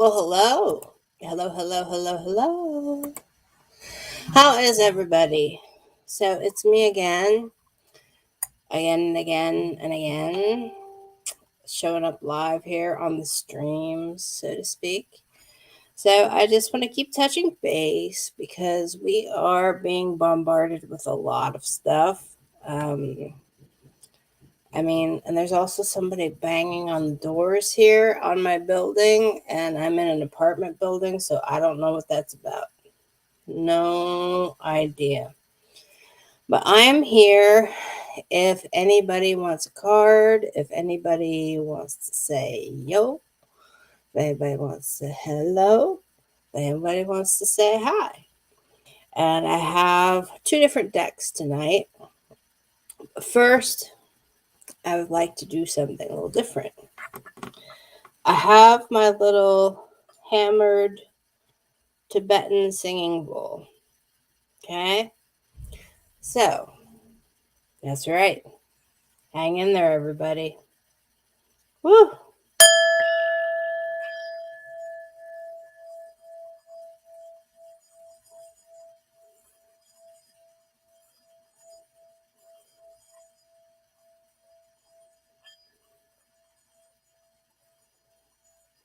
Well, hello. Hello, hello, hello, hello. How is everybody? So it's me again and again and again, showing up live here on the streams, so to speak. So I just want to keep touching base because we are being bombarded with a lot of stuff. Um, and there's also somebody banging on the doors here on my building, and I'm in an apartment building, so I don't know what that's about. No idea. But I am here if anybody wants a card, if anybody wants to say yo, if anybody wants to hello, if anybody wants to say hi. And I have two different decks tonight. First, I would like to do something a little different. I have my little hammered Tibetan singing bowl. Okay? So, that's right. Hang in there, everybody. Woo!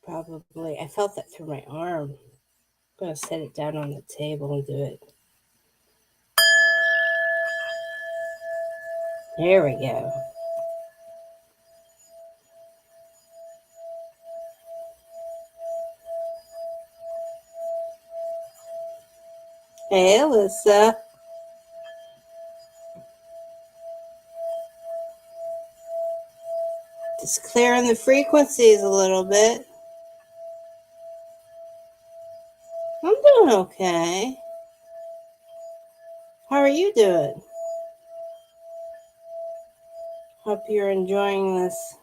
Probably. I felt that through my arm. I'm going to set it down on the table and do it. There we go. Hey, Alyssa. Just clearing the frequencies a little bit. I'm doing okay. How are you doing? Hope you're enjoying this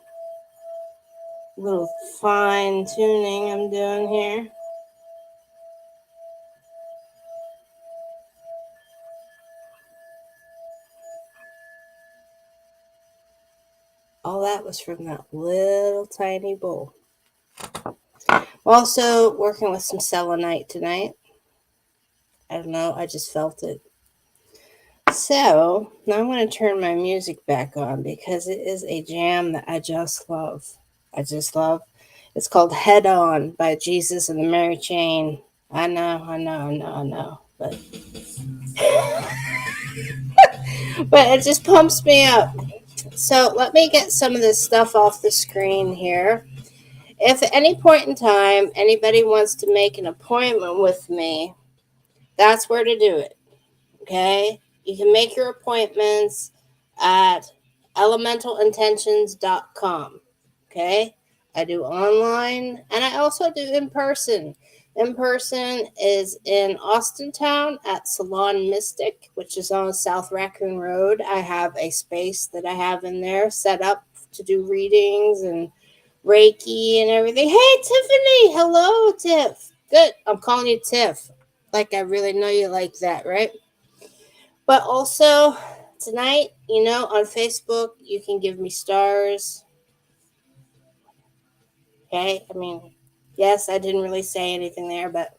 little fine tuning I'm doing here. All that was from that little tiny bowl. Also working with some selenite tonight. I don't know, I just felt it. So now I'm going to turn my music back on because it is a jam that I just love. I just love. It's called Head On by Jesus and the Mary Chain. I know. But it just pumps me up. So let me get some of this stuff off the screen here. If at any point in time anybody wants to make an appointment with me, that's where to do it. Okay? You can make your appointments at elementalintentions.com. Okay? I do online and I also do in person. In person is in Austintown at Salon Mystic, which is on South Raccoon Road. I have a space that I have in there set up to do readings and Reiki and everything. Hey, Tiffany. Hello, Tiff. Good. I'm calling you Tiff. Like I really know you like that, right? But also tonight, on Facebook, you can give me stars. Okay. Yes, I didn't really say anything there, but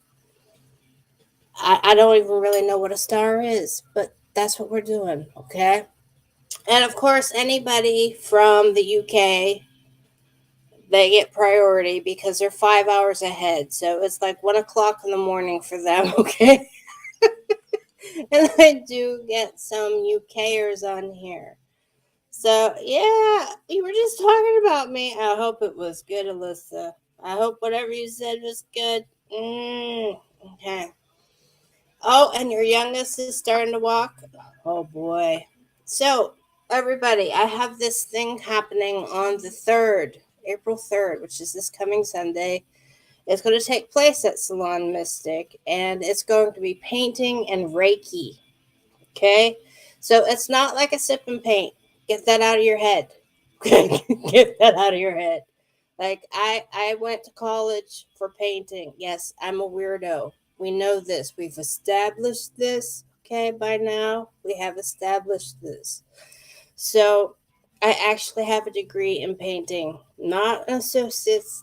I don't even really know what a star is, but that's what we're doing. Okay. And of course, anybody from the UK, they get priority because they're 5 hours ahead. So it's like 1 o'clock in the morning for them. Okay. And I do get some UKers on here. So, yeah, you were just talking about me. I hope it was good, Alyssa. I hope whatever you said was good. Okay. Oh, and your youngest is starting to walk? Oh, boy. So, everybody, I have this thing happening on the 3rd, April 3rd, which is this coming Sunday. It's going to take place at Salon Mystic, and it's going to be painting and Reiki. Okay? So it's not like a sip and paint. Get that out of your head. Get that out of your head. Like I went to college for painting. Yes, I'm a weirdo. We know this. We've established this. Okay, by now we have established this. So I actually have a degree in painting, not an associate's,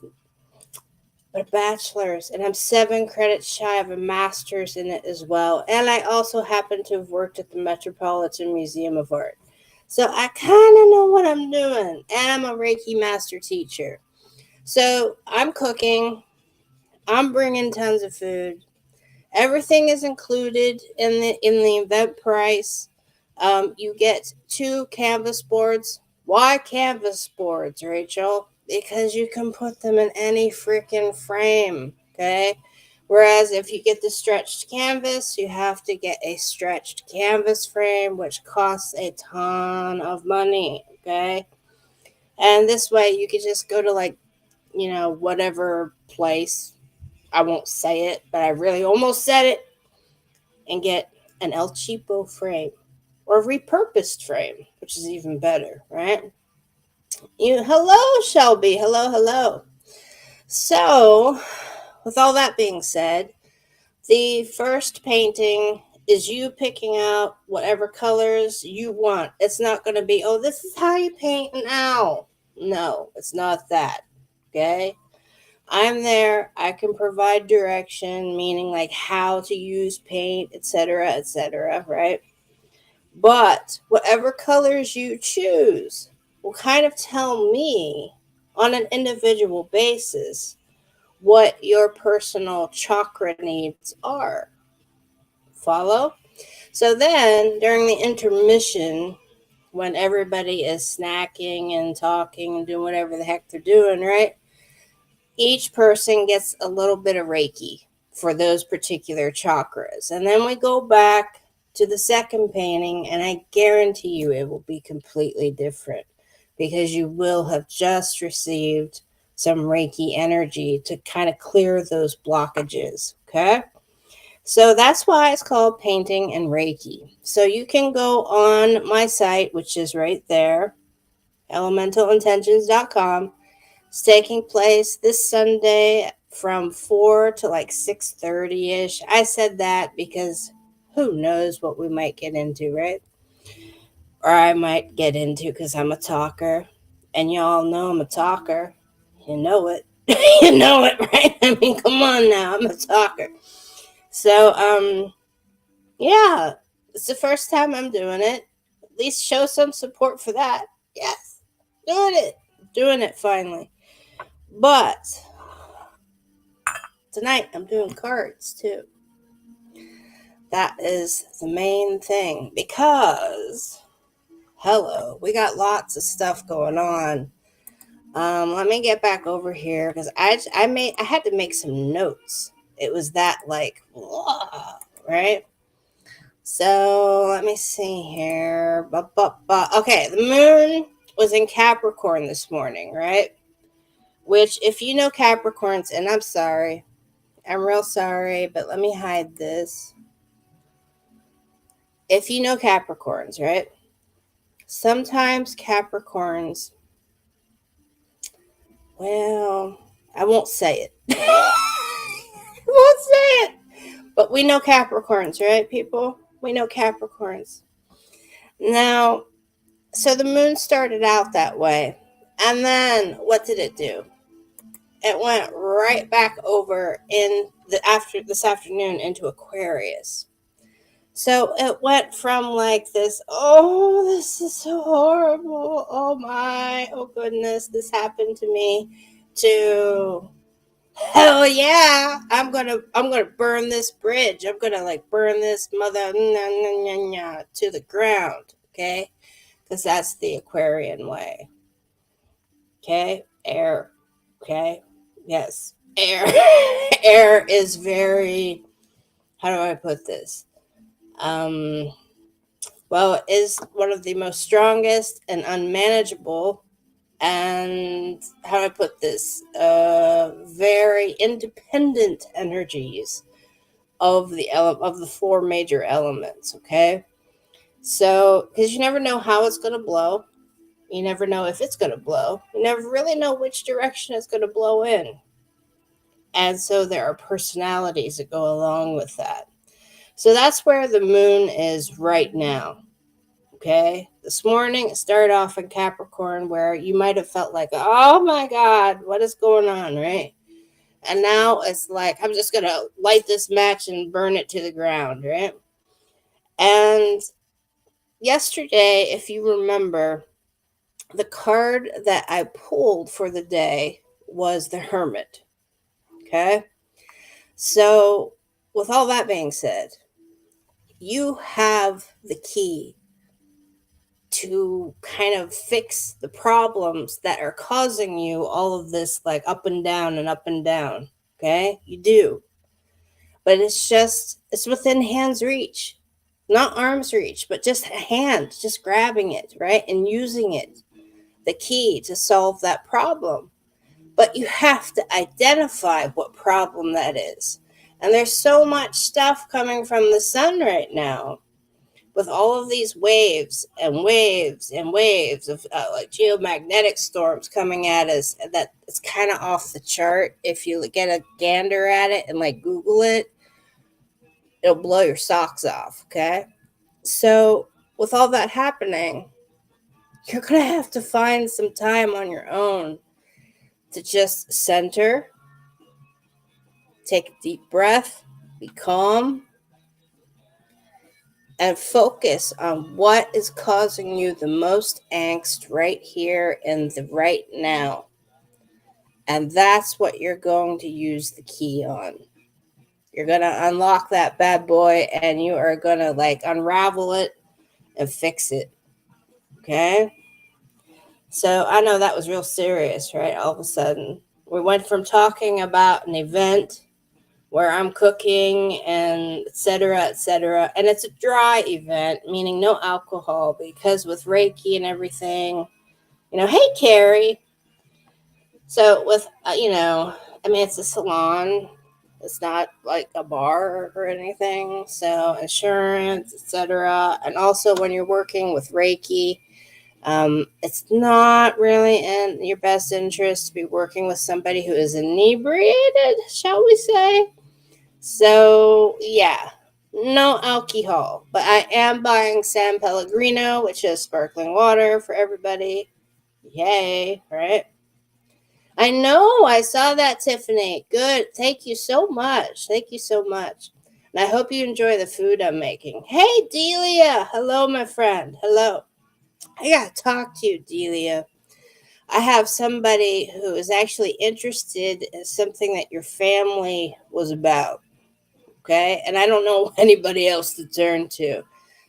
but a bachelor's, and I'm 7 credits shy of a master's in it as well. And I also happen to have worked at the Metropolitan Museum of Art. So I kind of know what I'm doing, and I'm a Reiki master teacher. So I'm cooking, I'm bringing tons of food. Everything is included in the event price. You get 2 canvas boards. Why canvas boards, Rachel? Because you can put them in any freaking frame, okay? Whereas if you get the stretched canvas, you have to get a stretched canvas frame, which costs a ton of money, okay? And this way you could just go to, like, whatever place. I won't say it, but I really almost said it, and get an El Cheapo frame or a repurposed frame, which is even better, right? Hello, Shelby. Hello, hello. So, with all that being said, the first painting is you picking out whatever colors you want. It's not going to be, oh, this is how you paint an owl. No, it's not that. Okay? I'm there. I can provide direction, meaning like how to use paint, etc., right? But whatever colors you choose will kind of tell me on an individual basis what your personal chakra needs are. Follow? So then, during the intermission, when everybody is snacking and talking and doing whatever the heck they're doing, right? Each person gets a little bit of Reiki for those particular chakras. And then we go back to the second painting, and I guarantee you it will be completely different because you will have just received some Reiki energy to kind of clear those blockages. Okay? So that's why it's called painting and Reiki. So you can go on my site, which is right there, elementalintentions.com. It's taking place this Sunday from 4 to like 6:30ish. I said that because who knows what we might get into, right? Or I might get into because I'm a talker. And y'all know I'm a talker. You know it. You know it, right? I mean, come on now. I'm a talker. So, yeah. It's the first time I'm doing it. At least show some support for that. Yes. Doing it. Doing it finally. But tonight I'm doing cards too. That is the main thing because, hello, we got lots of stuff going on. Let me get back over here because I had to make some notes. It was that like, right? So let me see here. Okay, the moon was in Capricorn this morning, right? Which, if you know Capricorns, and I'm sorry, I'm real sorry, but let me hide this. If you know Capricorns, right? Sometimes Capricorns, well, I won't say it. I won't say it. But we know Capricorns, right, people? We know Capricorns. Now, so the moon started out that way. And then what did it do? It went right back over this afternoon into Aquarius. So it went from like this, oh, this is so horrible. Oh my, oh goodness, this happened to me, to hell yeah, I'm gonna burn this bridge. I'm gonna like burn this mother to the ground, okay? Because that's the Aquarian way. Okay? Air. Okay? Yes. Air. Air is very, how do I put this? Well, it is one of the most strongest and unmanageable, and how do I put this? Very independent energies of the 4 major elements. Okay, so because you never know how it's going to blow, you never know if it's going to blow, you never really know which direction it's going to blow in, and so there are personalities that go along with that. So that's where the moon is right now. Okay. This morning it started off in Capricorn where you might have felt like, oh my God, what is going on, right? And now it's like, I'm just going to light this match and burn it to the ground, right? And yesterday, if you remember, the card that I pulled for the day was the Hermit. Okay. So, with all that being said, you have the key to kind of fix the problems that are causing you all of this, like up and down and up and down. Okay. You do. But it's within hand's reach, not arm's reach, but just a hand, just grabbing it, right? And using it, the key to solve that problem. But you have to identify what problem that is. And there's so much stuff coming from the sun right now with all of these waves and waves and waves of like geomagnetic storms coming at us that it's kind of off the chart. If you get a gander at it and like Google it, it'll blow your socks off, okay? So, with all that happening, you're going to have to find some time on your own to just center, take a deep breath, be calm, and focus on what is causing you the most angst right here in the right now. And that's what you're going to use the key on. You're going to unlock that bad boy and you are going to like unravel it and fix it. Okay? So I know that was real serious, right? All of a sudden. We went from talking about an event where I'm cooking and etc., etc. And it's a dry event, meaning no alcohol, because with Reiki and everything, hey, Carrie. So with, it's a salon. It's not like a bar or anything. So insurance, etc. And also when you're working with Reiki, it's not really in your best interest to be working with somebody who is inebriated, shall we say. So, yeah, no alcohol. But I am buying San Pellegrino, which is sparkling water for everybody. Yay, right? I know, I saw that, Tiffany. Good. Thank you so much. Thank you so much. And I hope you enjoy the food I'm making. Hey, Delia. Hello, my friend. Hello. I got to talk to you, Delia. I have somebody who is actually interested in something that your family was about. Okay. And I don't know anybody else to turn to.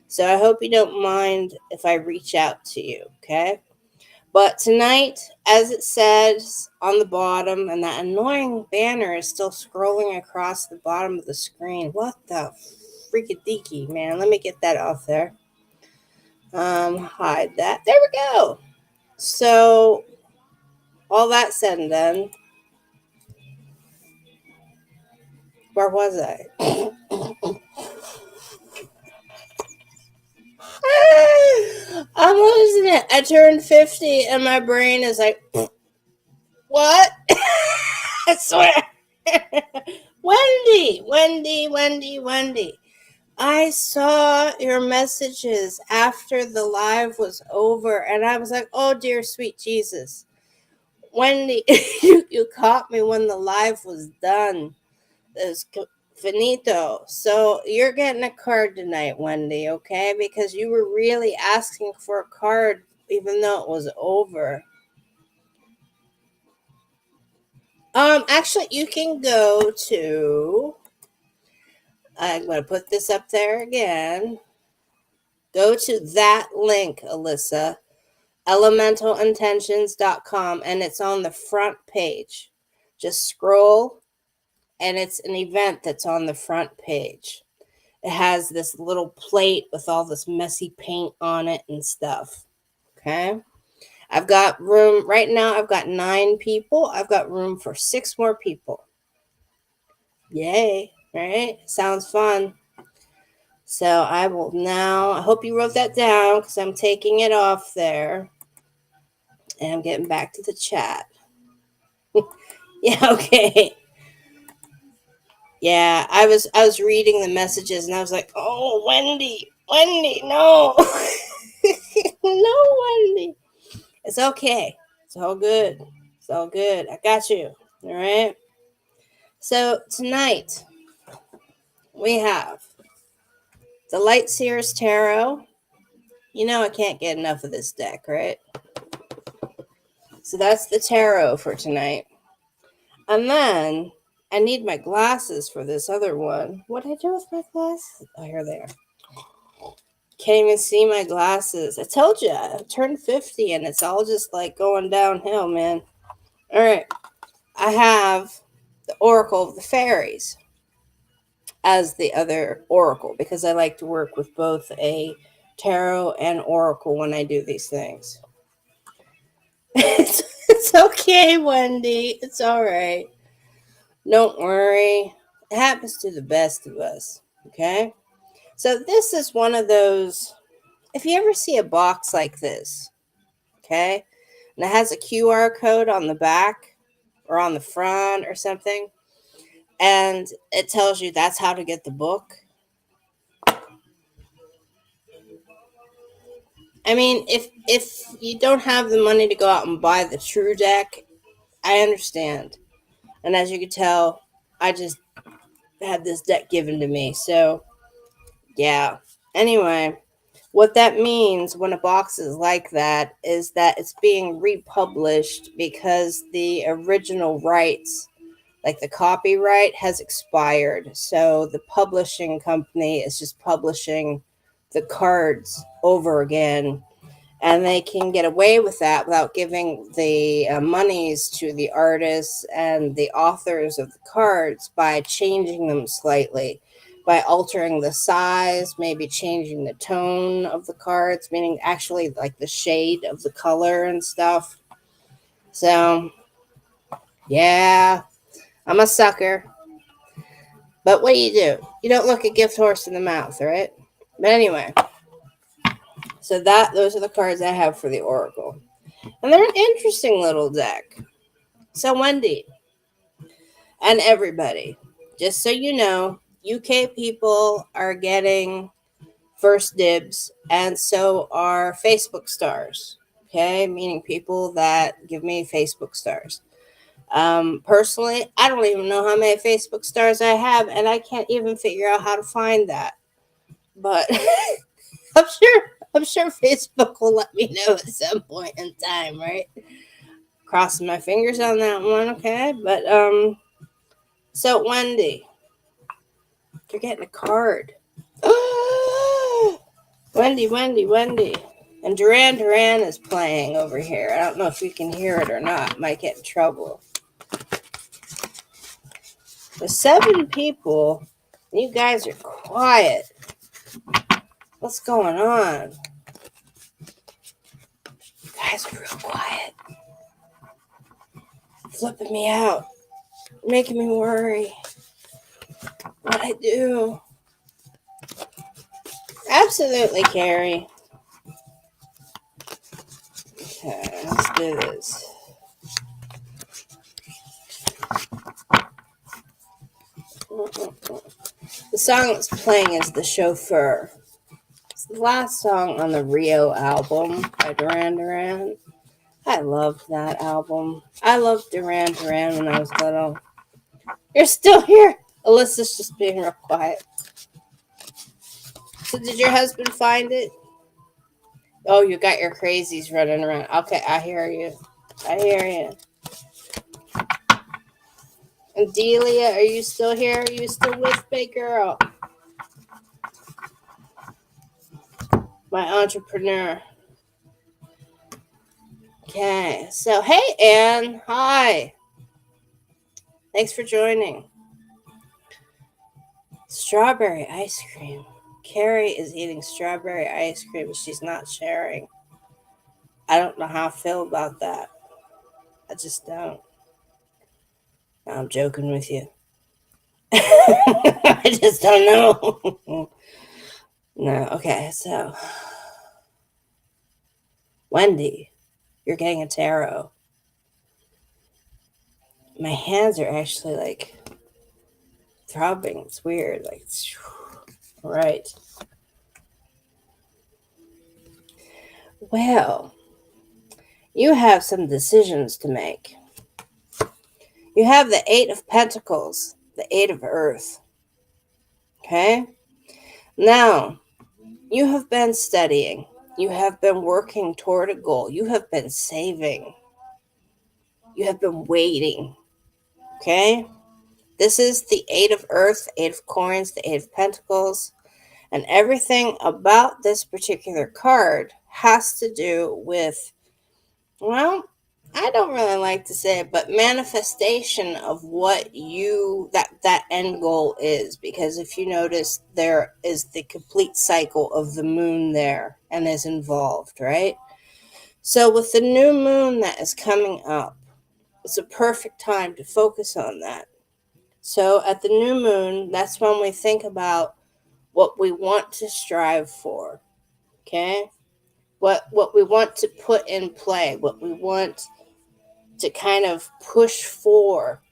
So I hope you don't mind if I reach out to you. Okay. But tonight, as it says on the bottom, and that annoying banner is still scrolling across the bottom of the screen. What the freaking man? Let me get that off there. Hide that. There we go. So, all that said and done, where was I? I'm losing it. I turned 50 and my brain is like, what? I swear. Wendy. I saw your messages after the live was over and I was like, oh dear sweet Jesus. Wendy, you caught me when the live was done. It was finito. So you're getting a card tonight, Wendy, okay? Because you were really asking for a card even though it was over. Actually, you can go to, I'm going to put this up there again. Go to that link, Alyssa, elementalintentions.com, and it's on the front page. Just scroll, and it's an event that's on the front page. It has this little plate with all this messy paint on it and stuff. Okay. I've got room right now. I've got 9 people. I've got room for 6 more people. Yay. Right? Sounds fun. So I will now, I hope you wrote that down because I'm taking it off there. And I'm getting back to the chat. Yeah, okay. Yeah, I was reading the messages and I was like, oh, Wendy, no. No, Wendy. It's okay. It's all good. It's all good. I got you. All right. So tonight we have the Light Seers Tarot. You know I can't get enough of this deck, right? So that's the tarot for tonight. And then I need my glasses for this other one. What did I do with my glasses? Oh, here they are. Can't even see my glasses. I told you, I turned 50 and it's all just like going downhill, man. All right. I have the Oracle of the Fairies as the other oracle because I like to work with both a tarot and oracle when I do these things. It's okay, Wendy. It's all right. Don't worry. It happens to the best of us. Okay? So, this is one of those. If you ever see a box like this, okay, and it has a QR code on the back or on the front or something, and it tells you that's how to get the book. I mean, if you don't have the money to go out and buy the true deck, I understand. And as you can tell, I just had this deck given to me. So, yeah. Anyway, what that means when a box is like that is that it's being republished because the original rights, like the copyright, has expired. So the publishing company is just publishing the cards over again, and they can get away with that without giving the monies to the artists and the authors of the cards by changing them slightly, by altering the size, maybe changing the tone of the cards, meaning actually like the shade of the color and stuff. So, yeah, I'm a sucker. But what do? You don't look a gift horse in the mouth, right? But anyway, so those are the cards I have for the Oracle. And they're an interesting little deck. So, Wendy and everybody, just so you know, UK people are getting first dibs, and so are Facebook stars. Okay, meaning people that give me Facebook stars. Personally, I don't even know how many Facebook stars I have, and I can't even figure out how to find that. But I'm sure Facebook will let me know at some point in time, right? Crossing my fingers on that one, okay? But so Wendy, you're getting a card. Wendy. And Duran Duran is playing over here. I don't know if you can hear it or not. Might get in trouble. There's 7 people. And you guys are quiet. What's going on? You guys are real quiet. Flipping me out. Making me worry. What I do. Absolutely, Carrie. Okay, let's do this. The song that's playing is The Chauffeur. It's the last song on the Rio album by Duran Duran. I loved that album. I loved Duran Duran when I was little. You're still here. Alyssa's just being real quiet. So did your husband find it? Oh, you got your crazies running around. Okay, I hear you. I hear you. And Delia, are you still here? Are you still with me, girl? My entrepreneur. Okay, so hey, Anne. Hi. Thanks for joining. Strawberry ice cream. Carrie is eating strawberry ice cream. She's not sharing. I don't know how I feel about that. I just don't. No, I'm joking with you. I just don't know. No, okay, so Wendy, you're getting a tarot. My hands are actually like throbbing. It's weird. Like, right. Well, you have some decisions to make. You have the Eight of Pentacles, the Eight of Earth. Okay? Now, you have been studying. You have been working toward a goal. You have been saving. You have been waiting. Okay? This is the Eight of Earth, the Eight of Coins, the Eight of Pentacles. And everything about this particular card has to do with, well, I don't really like to say it, but manifestation of what that end goal is. Because if you notice, there is the complete cycle of the moon there and is involved, right? So with the new moon that is coming up, it's a perfect time to focus on that. So at the new moon, that's when we think about what we want to strive for, okay? What we want to put in play, what we want to kind of push for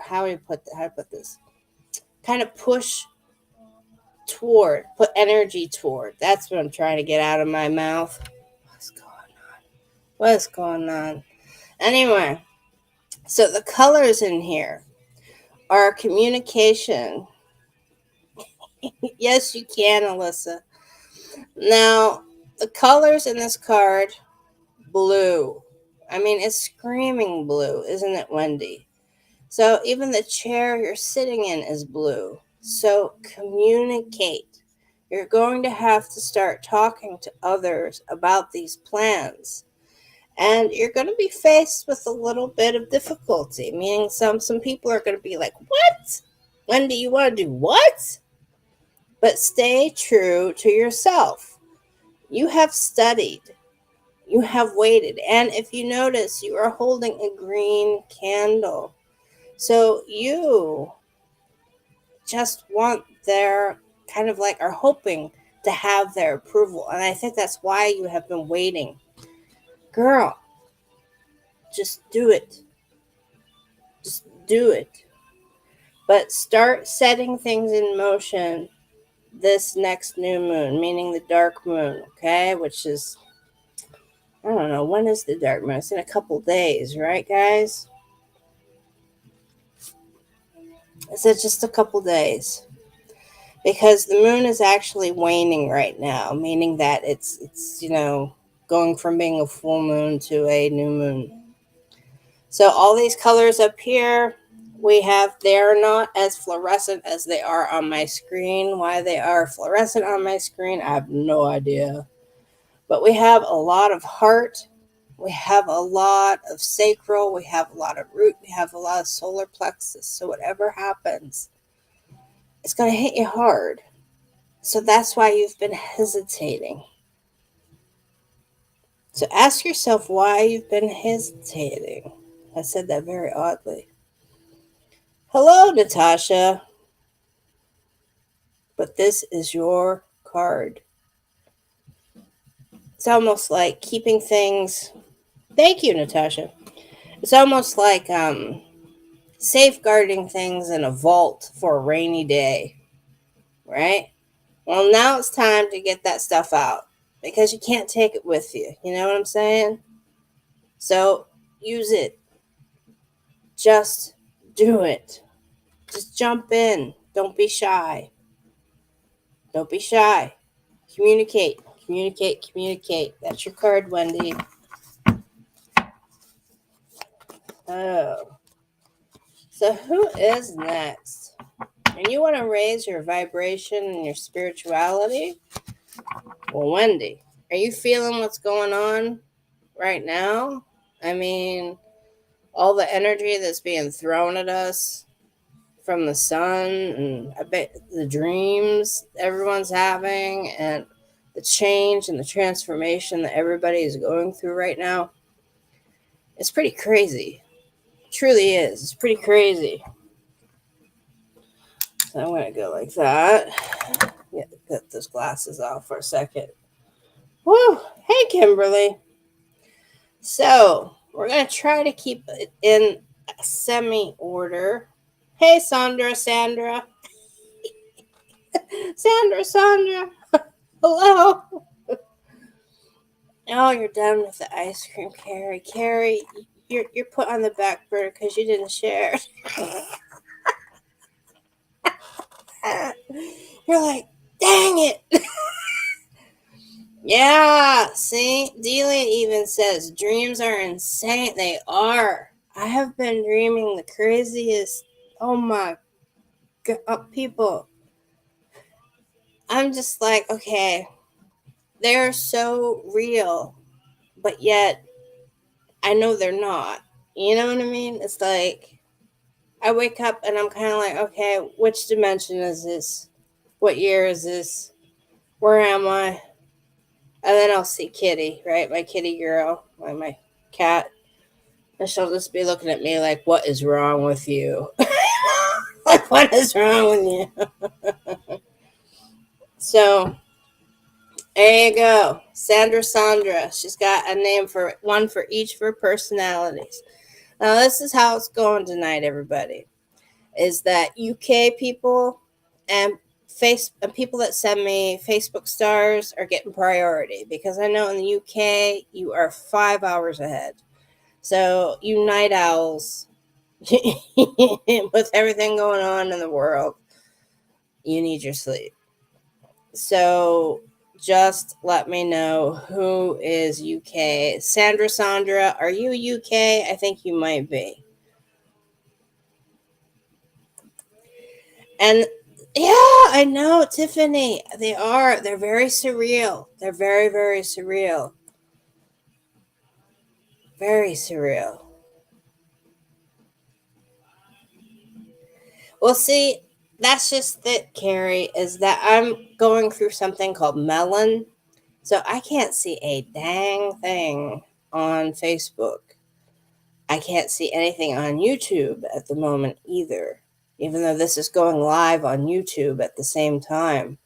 how do you put this? Kind of push toward, put energy toward. That's what I'm trying to get out of my mouth. What's going on? What's going on? Anyway, so the colors in here are communication. Yes, you can, Alyssa. Now, the colors in this card, blue. I mean, it's screaming blue, isn't it, Wendy? So even the chair you're sitting in is blue. So communicate. You're going to have to start talking to others about these plans. And you're going to be faced with a little bit of difficulty, meaning some people are going to be like, what? Wendy, you want to do what? But stay true to yourself. You have studied. You have waited. And if you notice, you are holding a green candle. So you just want their, kind of like, are hoping to have their approval. And I think that's why you have been waiting. Girl, just do it. Just do it. But start setting things in motion this next new moon, meaning the dark moon, okay? Which is, I don't know, when is the dark moon? It's in a couple days, right, guys? It's just a couple days. Because the moon is actually waning right now, meaning that it's going from being a full moon to a new moon. So all these colors up here, they're not as fluorescent as they are on my screen. Why they are fluorescent on my screen, I have no idea. But we have a lot of heart, we have a lot of sacral, we have a lot of root, we have a lot of solar plexus. So whatever happens, it's going to hit you hard. So that's why you've been hesitating. So ask yourself why you've been hesitating. I said that very oddly. Hello, Natasha. But this is your card. It's almost like keeping things. Thank you, Natasha. It's almost like safeguarding things in a vault for a rainy day, right? Well, now it's time to get that stuff out because you can't take it with you. You know what I'm saying? So use it. Just do it. Just jump in. Don't be shy. Don't be shy. Communicate. Communicate. Communicate. That's your card, Wendy. Oh. So who is next? And you want to raise your vibration and your spirituality? Well, Wendy, are you feeling what's going on right now? I mean, all the energy that's being thrown at us from the sun, and I bet the dreams everyone's having, and the change and the transformation that everybody is going through right now. It's pretty crazy. It truly is. It's pretty crazy. So I'm going to go like that. Get those glasses off for a second. Woo! Hey, Kimberly. So we're going to try to keep it in semi-order. Hey, Sandra. Sandra. Hello. Oh, you're done with the ice cream, Carrie. Carrie, you're put on the back burner because you didn't share. You're like, dang it. Yeah, see, Delia even says dreams are insane. They are. I have been dreaming the craziest. Oh my god, people. I'm just like, okay, they're so real, but yet I know they're not. You know what I mean? It's like I wake up and I'm kind of like, okay, which dimension is this? What year is this? Where am I? And then I'll see Kitty, right? My kitty girl, my cat. And she'll just be looking at me like, what is wrong with you? Like, what is wrong with you? So, there you go. Sandra. She's got a name for one for each of her personalities. Now, this is how it's going tonight, everybody. Is that UK people and people that send me Facebook stars are getting priority because I know in the UK you are 5 hours ahead. So, you night owls, with everything going on in the world, you need your sleep. So just let me know who is UK. Sandra, are you UK? I think you might be. And yeah, I know, Tiffany. They are. They're very surreal. They're very, very surreal. Very surreal. Well, see, that's just it, Carrie, is that I'm going through something called melon. So I can't see a dang thing on Facebook. I can't see anything on YouTube at the moment either, even though this is going live on YouTube at the same time.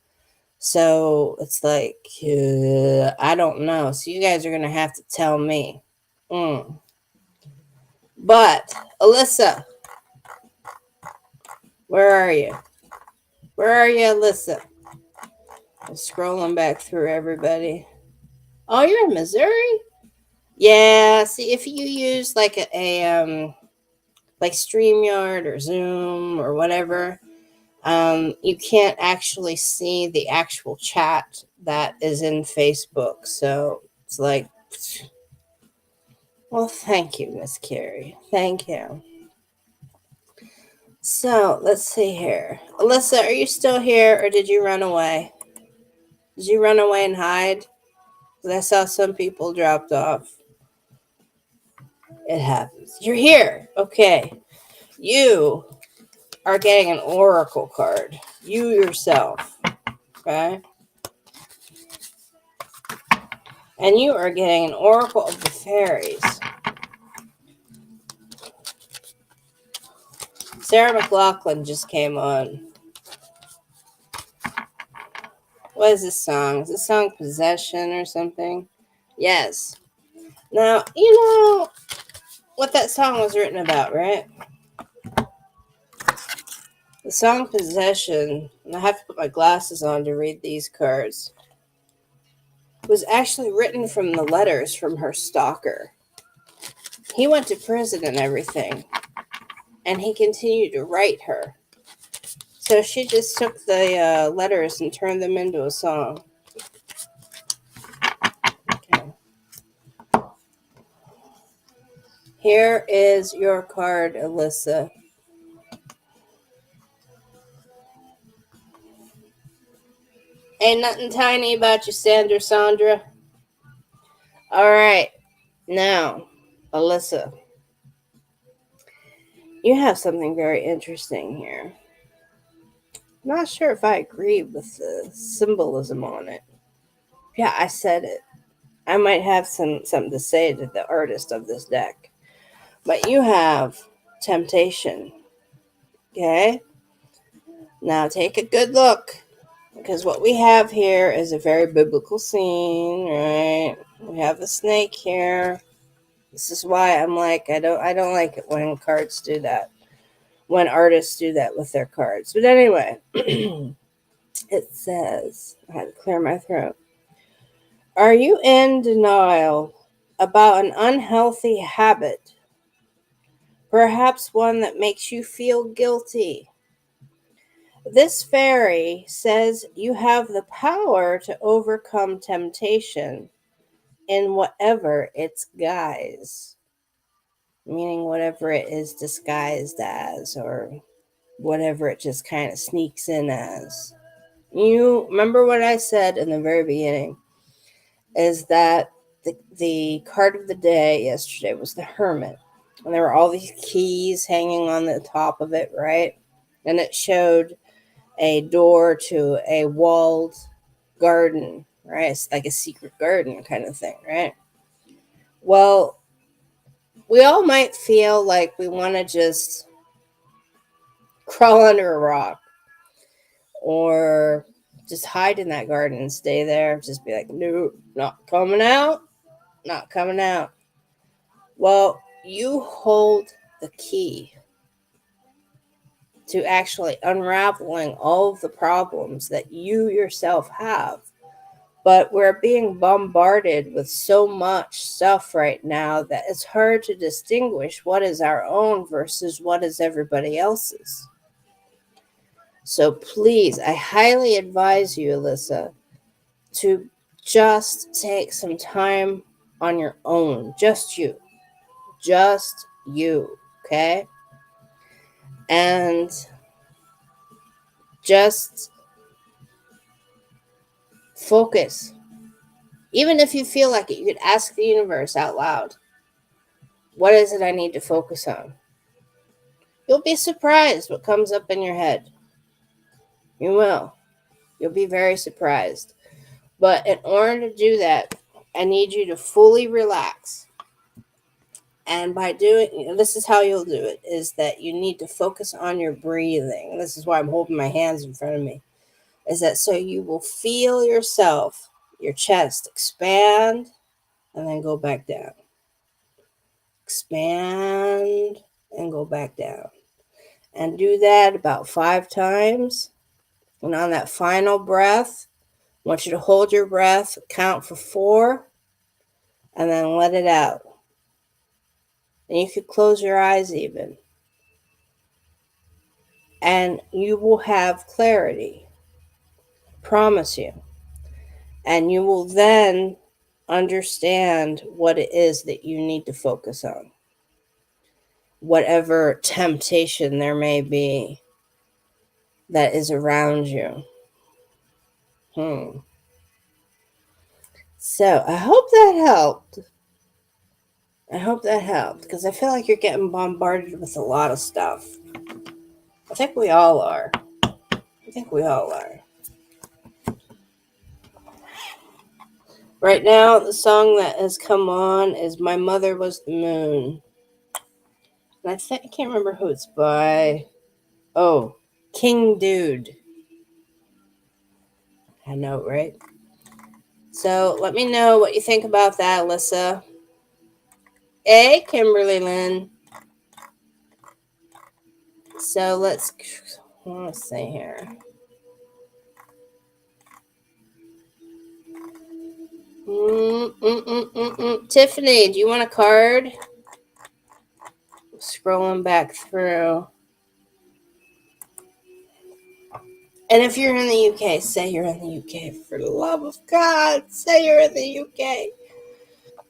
So it's like, I don't know. So you guys are going to have to tell me. Mm. But, Alyssa, where are you? Where are you, Alyssa? I'm scrolling back through everybody. Oh, you're in Missouri? Yeah, see, if you use like like StreamYard or Zoom or whatever, you can't actually see the actual chat that is in Facebook. So it's like, well, thank you, Miss Carrie. Thank you. So let's see here. Alyssa, are you still here or did you run away? Did you run away and hide? 'Cause I saw some people dropped off. It happens. You're here. Okay. You are getting an oracle card. You yourself. Okay. And you are getting an oracle of the fairies. Sarah McLachlan just came on. What is this song? Is this song Possession or something? Yes. Now, you know what that song was written about, right? The song Possession, and I have to put my glasses on to read these cards, was actually written from the letters from her stalker. He went to prison and everything, and he continued to write her. So she just took the letters and turned them into a song. Okay. Here is your card, Alyssa. Ain't nothing tiny about you, Sandra. All right. Now, Alyssa, you have something very interesting here. I'm not sure if I agree with the symbolism on it. Yeah, I said it. I might have something to say to the artist of this deck. But you have temptation. Okay? Now take a good look. Because what we have here is a very biblical scene, right? We have a snake here. This is why I'm like, I don't like it when cards do that. When artists do that with their cards. But anyway, it says, I had to clear my throat. Are you in denial about an unhealthy habit perhaps one that makes you feel guilty. This fairy says you have the power to overcome temptation in whatever its guise, meaning whatever it is disguised as, or whatever it just kind of sneaks in as. You remember what I said in the very beginning is that the card of the day yesterday was the Hermit. And there were all these keys hanging on the top of it, right? And it showed a door to a walled garden, right? It's like a secret garden kind of thing, right? Well, we all might feel like we want to just crawl under a rock or just hide in that garden and stay there. Just be like, no, not coming out, not coming out. Well, you hold the key to actually unraveling all of the problems that you yourself have. But we're being bombarded with so much stuff right now that it's hard to distinguish what is our own versus what is everybody else's. So please, I highly advise you, Alyssa, to just take some time on your own. Just you. Just you. Okay? And just focus. Even if you feel like it, you could ask the universe out loud, what is it I need to focus on? You'll be surprised what comes up in your head. You will. You'll be very surprised. But in order to do that, I need you to fully relax. And by doing, this is how you'll do it, is that you need to focus on your breathing. This is why I'm holding my hands in front of me. Is that so you will feel yourself, your chest expand and then go back down. Expand and go back down. And do that about 5 times. And on that final breath, I want you to hold your breath, count for 4, and then let it out. And you could close your eyes even. And you will have clarity. I promise you. And you will then understand what it is that you need to focus on. Whatever temptation there may be that is around you. So I hope that helped. I hope that helped because I feel like you're getting bombarded with a lot of stuff. I think we all are. Right now, the song that has come on is My Mother Was the Moon. And I can't remember who it's by. Oh, King Dude. I know, right? So let me know what you think about that, Alyssa. Hey, Kimberly Lynn. So let's see here. Tiffany, do you want a card? Scrolling back through. And if you're in the UK, say you're in the UK. For the love of God, say you're in the UK.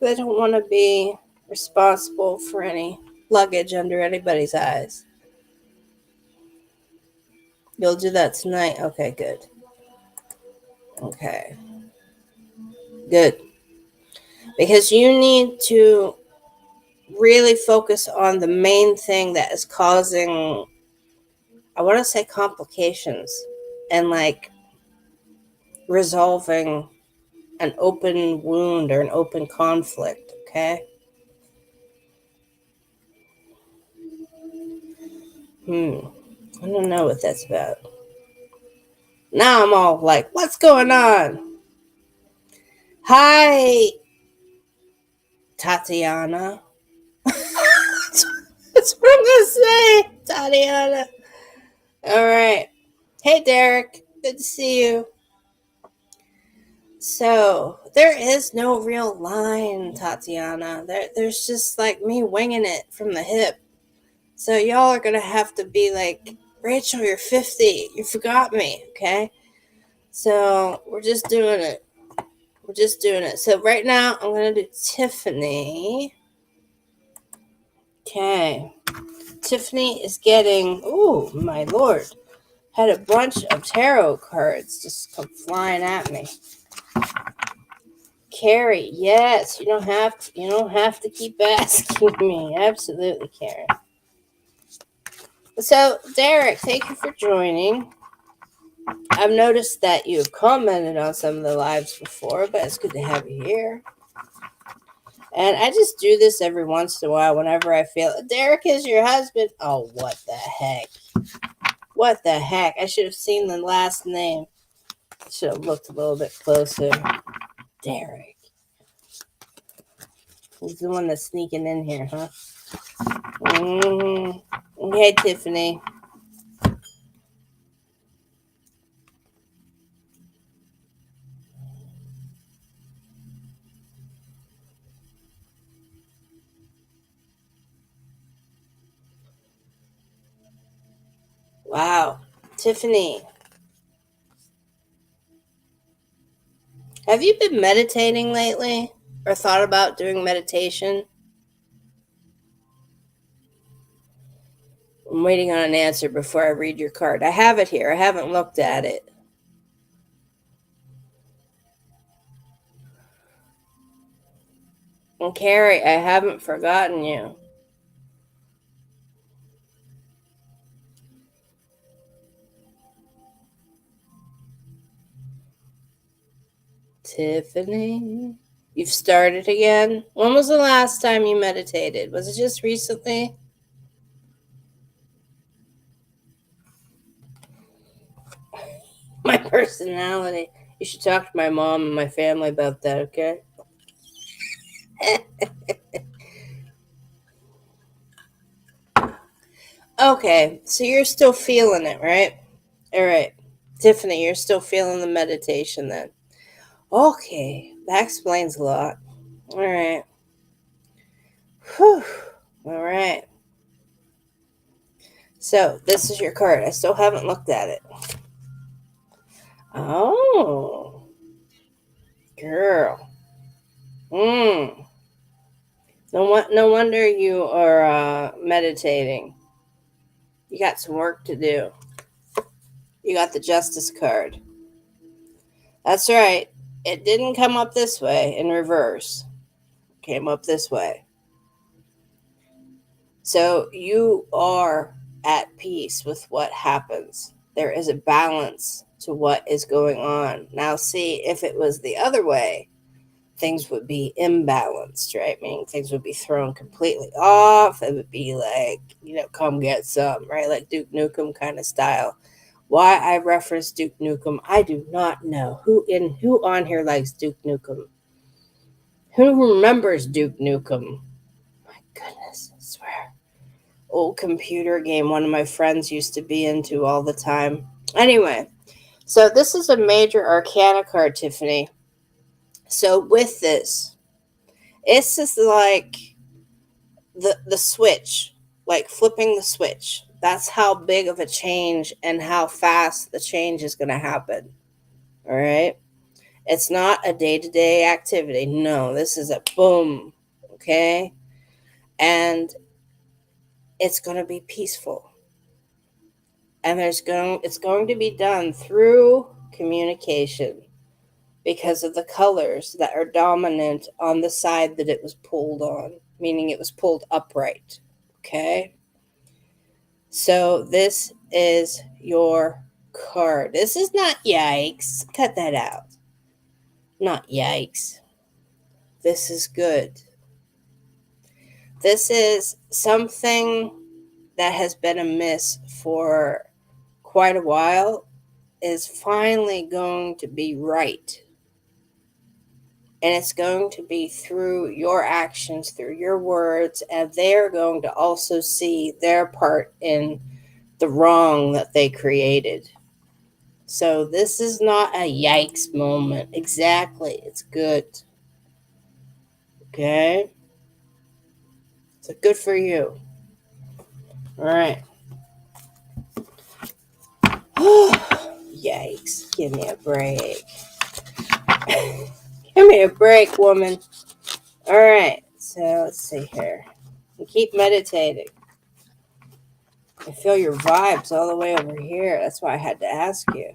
I don't want to be responsible for any luggage under anybody's eyes. You'll do that tonight? Okay, good. Okay. Good. Because you need to really focus on the main thing that is causing, I want to say, complications and like resolving an open wound or an open conflict, okay? I don't know what that's about. Now I'm all like, what's going on? Hi, Tatiana. That's what I'm going to say, Tatiana. All right. Hey, Derek. Good to see you. So, there is no real line, Tatiana. There's just like me winging it from the hip. So y'all are gonna have to be like, Rachel, you're 50. You forgot me, okay? So we're just doing it. We're just doing it. So right now I'm gonna do Tiffany. Okay. Tiffany is getting, oh my lord, had a bunch of tarot cards just come flying at me. Carrie, yes, you don't have to keep asking me. Absolutely, Carrie. So, Derek, thank you for joining. I've noticed that you've commented on some of the lives before, but it's good to have you here. And I just do this every once in a while whenever I feel Derek is your husband. Oh, what the heck? What the heck? I should have seen the last name. I should have looked a little bit closer. Derek. He's the one that's sneaking in here, huh? Hey, Tiffany. Wow. Tiffany, have you been meditating lately? Or thought about doing meditation? I'm waiting on an answer before I read your card. I have it here. I haven't looked at it. And Carrie, I haven't forgotten you. Tiffany, you've started again? When was the last time you meditated? Was it just recently? My personality. You should talk to my mom and my family about that, okay? Okay, so you're still feeling it, right? All right. Tiffany, you're still feeling the meditation then. Okay, that explains a lot. All right. Whew. All right. So, this is your card. I still haven't looked at it. Oh, girl. Mm. No wonder you are meditating. You got some work to do. You got the Justice card. That's right. It didn't come up this way in reverse. It came up this way. So you are at peace with what happens. There is a balance to what is going on. Now, see, if it was the other way, things would be imbalanced, right? Meaning things would be thrown completely off. It would be like, come get some, right? Like Duke Nukem kind of style. Why I reference Duke Nukem, I do not know. Who on here likes Duke Nukem? Who remembers Duke Nukem? My goodness, I swear. Old computer game one of my friends used to be into all the time. Anyway, so this is a major arcana card, Tiffany. So with this, it's just like the switch, like flipping the switch. That's how big of a change and how fast the change is going to happen. All right. It's not a day to day activity. No, this is a boom. Okay. And it's going to be peaceful. And it's going to be done through communication because of the colors that are dominant on the side that it was pulled on, meaning it was pulled upright. Okay. So this is your card. This is not yikes. Cut that out. Not yikes. This is good. This is something that has been amiss for quite a while is finally going to be right. And it's going to be through your actions, through your words, and they're going to also see their part in the wrong that they created. So this is not a yikes moment. Exactly. It's good. Okay? So good for you. All right. Yikes. Give me a break. Give me a break, woman. All right. So let's see here. You keep meditating. I feel your vibes all the way over here. That's why I had to ask you.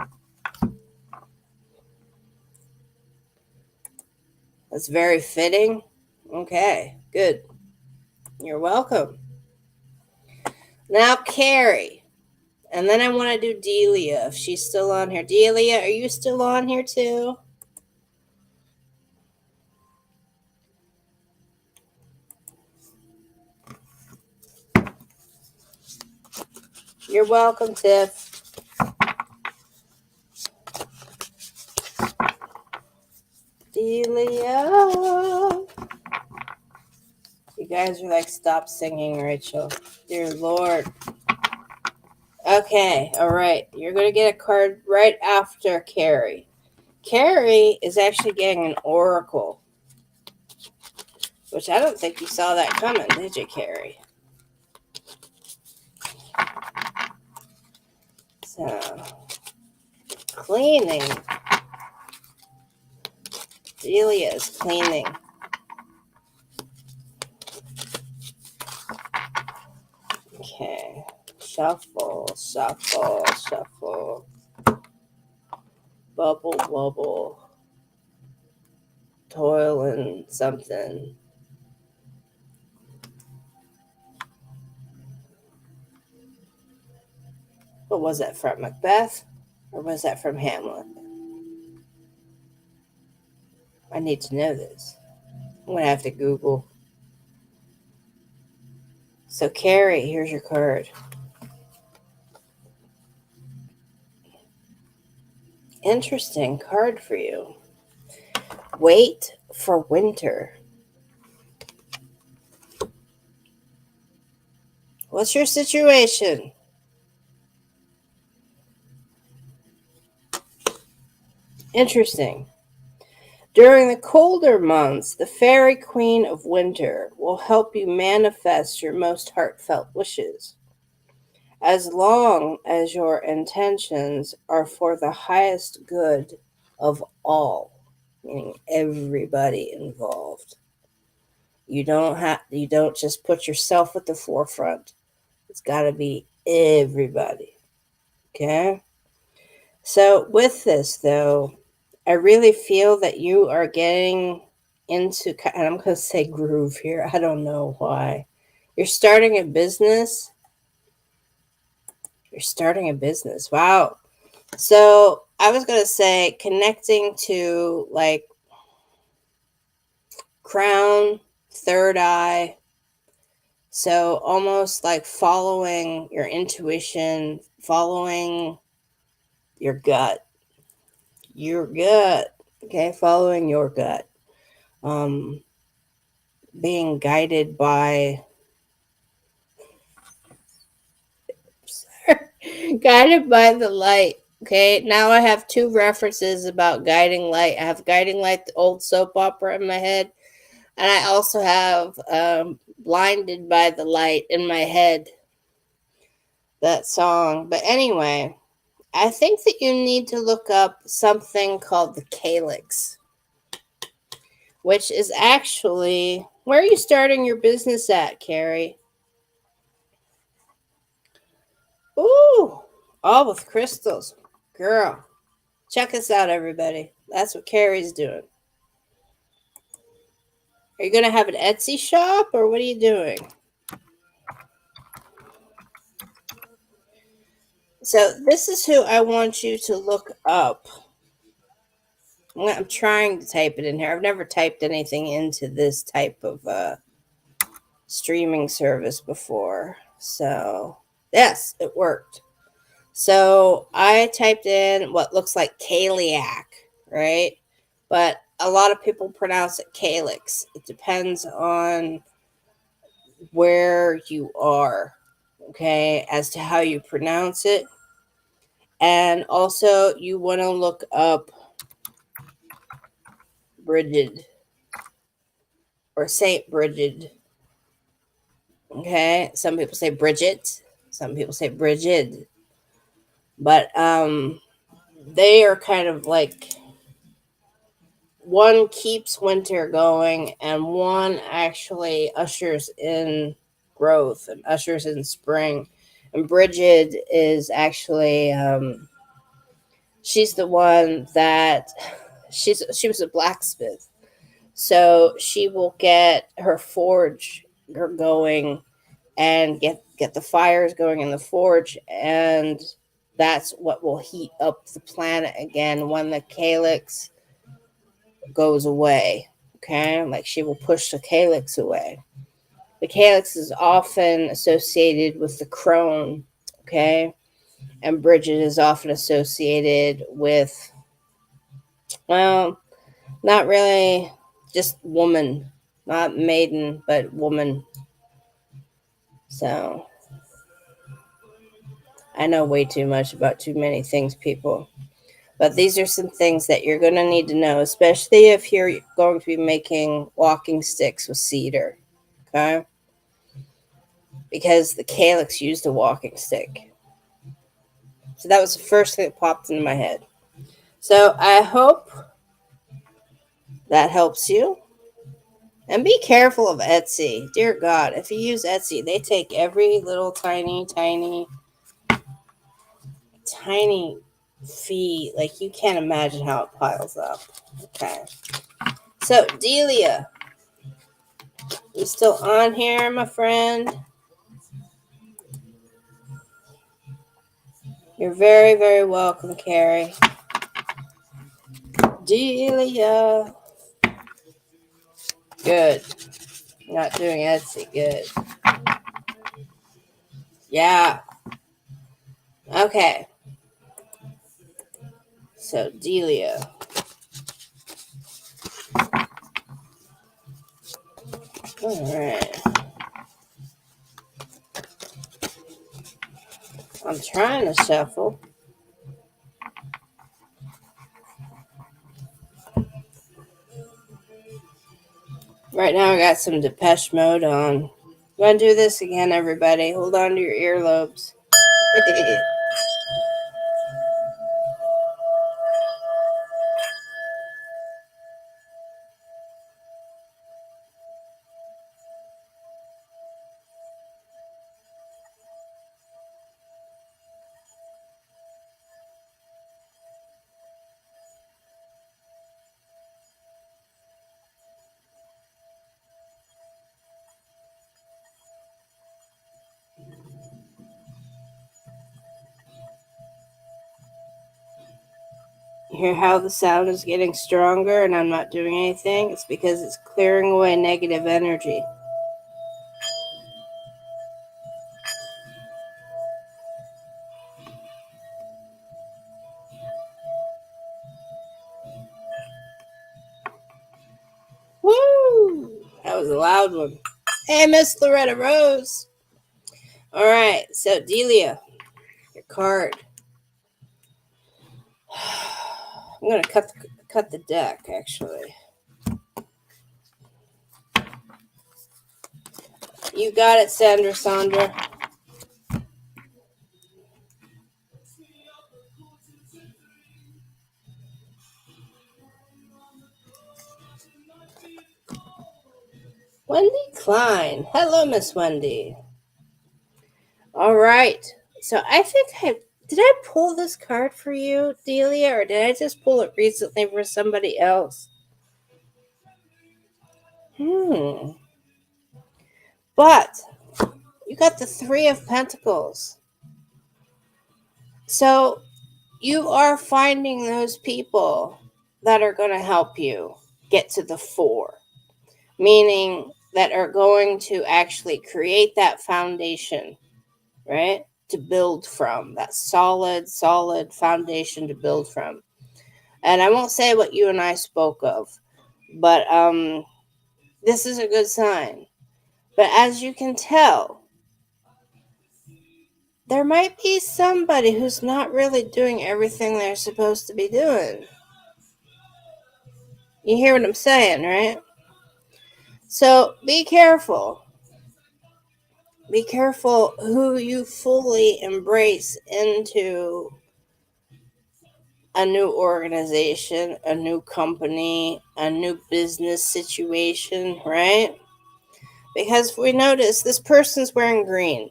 That's very fitting. Okay, good. You're welcome. Now, Carrie. And then I want to do Delia if she's still on here. Delia, are you still on here too? You're welcome, Tiff. Delia. You guys are like, stop singing, Rachel. Dear Lord. Okay, all right. You're going to get a card right after Carrie. Carrie is actually getting an oracle, which I don't think you saw that coming, did you, Carrie? So, cleaning. Delia is cleaning. Okay. Shuffle, shuffle, shuffle. Bubble, bubble. Toiling something. What was that from, Macbeth? Or was that from Hamlet? I need to know this. I'm going to have to Google. So, Carrie, here's your card. Interesting card for you. Wait for winter. What's your situation? Interesting. During the colder months, the fairy queen of winter will help you manifest your most heartfelt wishes, as long as your intentions are for the highest good of all, meaning everybody involved. You don't just put yourself at the forefront. It's got to be everybody. Okay? So with this though, I really feel that you are getting into, and I'm going to say groove here. I don't know why. You're starting a business. You're starting a business. Wow. So I was going to say connecting to like crown, third eye. So almost like following your intuition, following your gut. Your gut. Okay, following your gut. Um, being guided by guided by the light. Okay, now I have two references about guiding light. I have guiding light, the old soap opera in my head, and I also have blinded by the light in my head, that song. But anyway, I think that you need to look up something called the calyx, which is actually, where are you starting your business at, Carrie? Ooh, all with crystals. Girl, check us out, everybody. That's what Carrie's doing. Are you going to have an Etsy shop or what are you doing? So, this is who I want you to look up. I'm trying to type it in here. I've never typed anything into this type of streaming service before. So, yes, it worked. So I typed in what looks like Kaliak, right? But a lot of people pronounce it calyx. It depends on where you are, okay, as to how you pronounce it. And also, you want to look up Bridget or Saint Bridget, okay? Some people say Bridget. Some people say Brigid. But they are kind of like one keeps winter going and one actually ushers in growth and ushers in spring. And Bridget is actually she's the one that she was a blacksmith. So she will get her forge going and get the fires going in the forge, and that's what will heat up the planet again when the calyx goes away. Okay, like she will push the calyx away. The calyx is often associated with the crone. Okay, and Bridget is often associated with, well, not really, just woman, not maiden, but woman. So I know way too much about too many things, people. But these are some things that you're going to need to know, especially if you're going to be making walking sticks with cedar. Okay? Because the calyx used a walking stick. So that was the first thing that popped into my head. So I hope that helps you. And be careful of Etsy. Dear God, if you use Etsy, they take every little tiny fee. Like, you can't imagine how it piles up. Okay. So, Delia, you still on here, my friend? You're very, very welcome, Carrie. Delia. Good. Not doing Etsy. Good. Yeah. Okay. So, Delia. All right. I'm trying to shuffle. Right now, I got some Depeche Mode on. I'm going to do this again, everybody. Hold on to your earlobes. Hear how the sound is getting stronger and I'm not doing anything? It's because it's clearing away negative energy. Woo! That was a loud one. Hey, Miss Loretta Rose. All right, so Delia, your card. I'm gonna cut the deck, actually. You got it, Sandra. Wendy Klein. Hello, Miss Wendy. All right. So I think did I pull this card for you, Delia, or did I just pull it recently for somebody else? But you got the Three of Pentacles. So you are finding those people that are going to help you get to the four, meaning that are going to actually create that foundation, right? To build from, that solid foundation to build from. And I won't say what you and I spoke of, but this is a good sign. But as you can tell, there might be somebody who's not really doing everything they're supposed to be doing. You hear what I'm saying, right? So be careful. Be careful who you fully embrace into a new organization, a new company, a new business situation, right? Because if we notice this person's wearing green.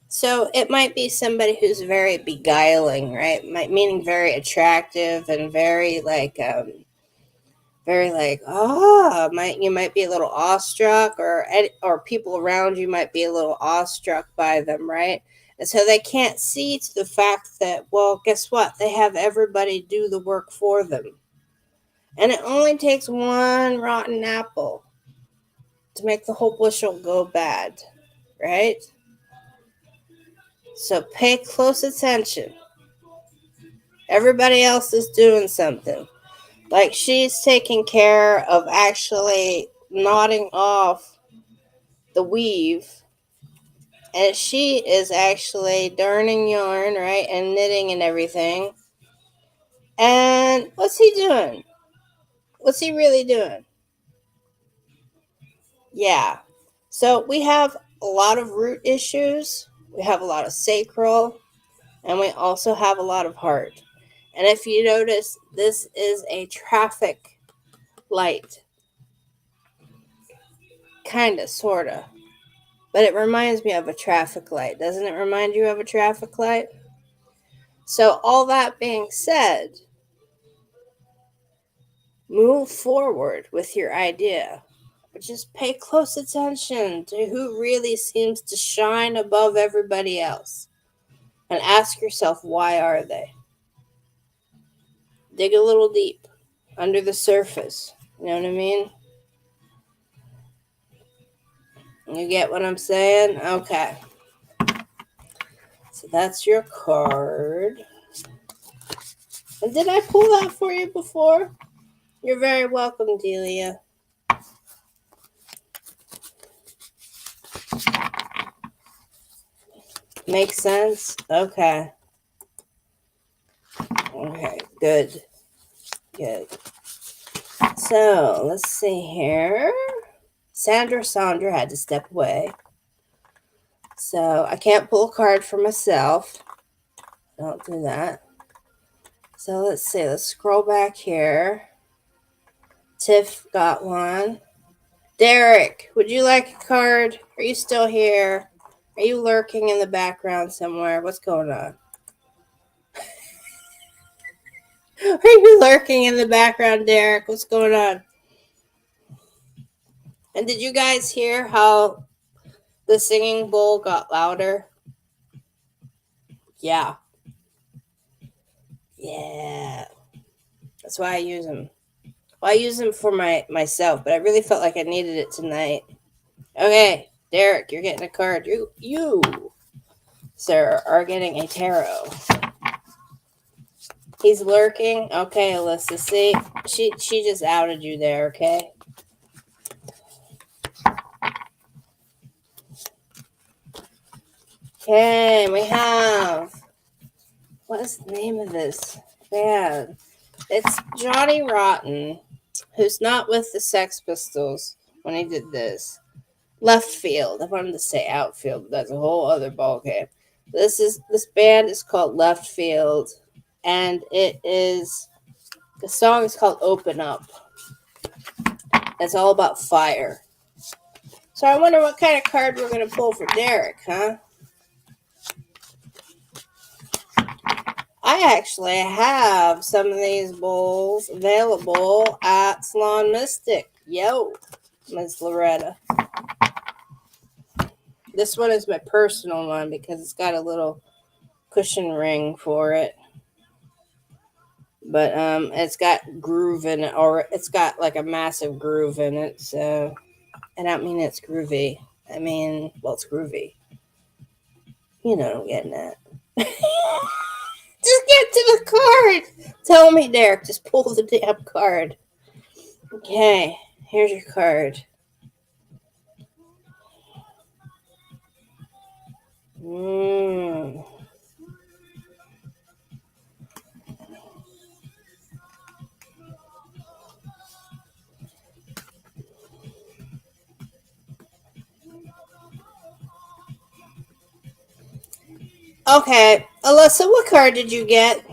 So it might be somebody who's very beguiling, right? Meaning very attractive and very like you might be a little awestruck, or people around you might be a little awestruck by them, right? And so they can't see to the fact that, well, guess what, they have everybody do the work for them, and it only takes one rotten apple to make the whole bushel go bad, right? So pay close attention. Everybody else is doing something, like she's taking care of actually knotting off the weave, and she is actually darning yarn, right, and knitting and everything. And what's he doing? What's he really doing? Yeah. So we have a lot of root issues, we have a lot of sacral, and we also have a lot of heart. And if you notice, this is a traffic light, kind of, sort of. But it reminds me of a traffic light. Doesn't it remind you of a traffic light? So, all that being said, move forward with your idea. But just pay close attention to who really seems to shine above everybody else. And ask yourself, why are they? Dig a little deep under the surface. You know what I mean? You get what I'm saying? Okay. So that's your card. And did I pull that for you before? You're very welcome, Delia. Makes sense? Okay. Okay, good. Good. So, let's see here. Sandra had to step away. So, I can't pull a card for myself. Don't do that. So, let's see. Let's scroll back here. Tiff got one. Derek, would you like a card? Are you still here? Are you lurking in the background somewhere? What's going on? Are you lurking in the background, Derek? What's going on? And did you guys hear how the singing bowl got louder? Yeah. Yeah. That's why I use them. Well, I use them for myself, but I really felt like I needed it tonight. Okay, Derek, you're getting a card. You, sir, are getting a tarot. He's lurking. Okay, Alyssa. See, she just outed you there. Okay. Okay, we have. What is the name of this band? It's Johnny Rotten, who's not with the Sex Pistols when he did this. Left Field. I wanted to say outfield, but that's a whole other ballgame. This band is called Left Field, and the song is called Open Up. It's all about fire. So I wonder what kind of card we're going to pull for Derek, huh? I actually have some of these bowls available at Salon Mystic. Yo, Miss Loretta. This one is my personal one because it's got a little cushion ring for it. But it's got groove in it, or it's got like a massive groove in it. So I don't mean it's groovy. I mean, well, it's groovy. You know what I'm getting at. Just get to the card. Tell me, Derek. Just pull the damn card. Okay, here's your card. Okay, Alyssa, what card did you get?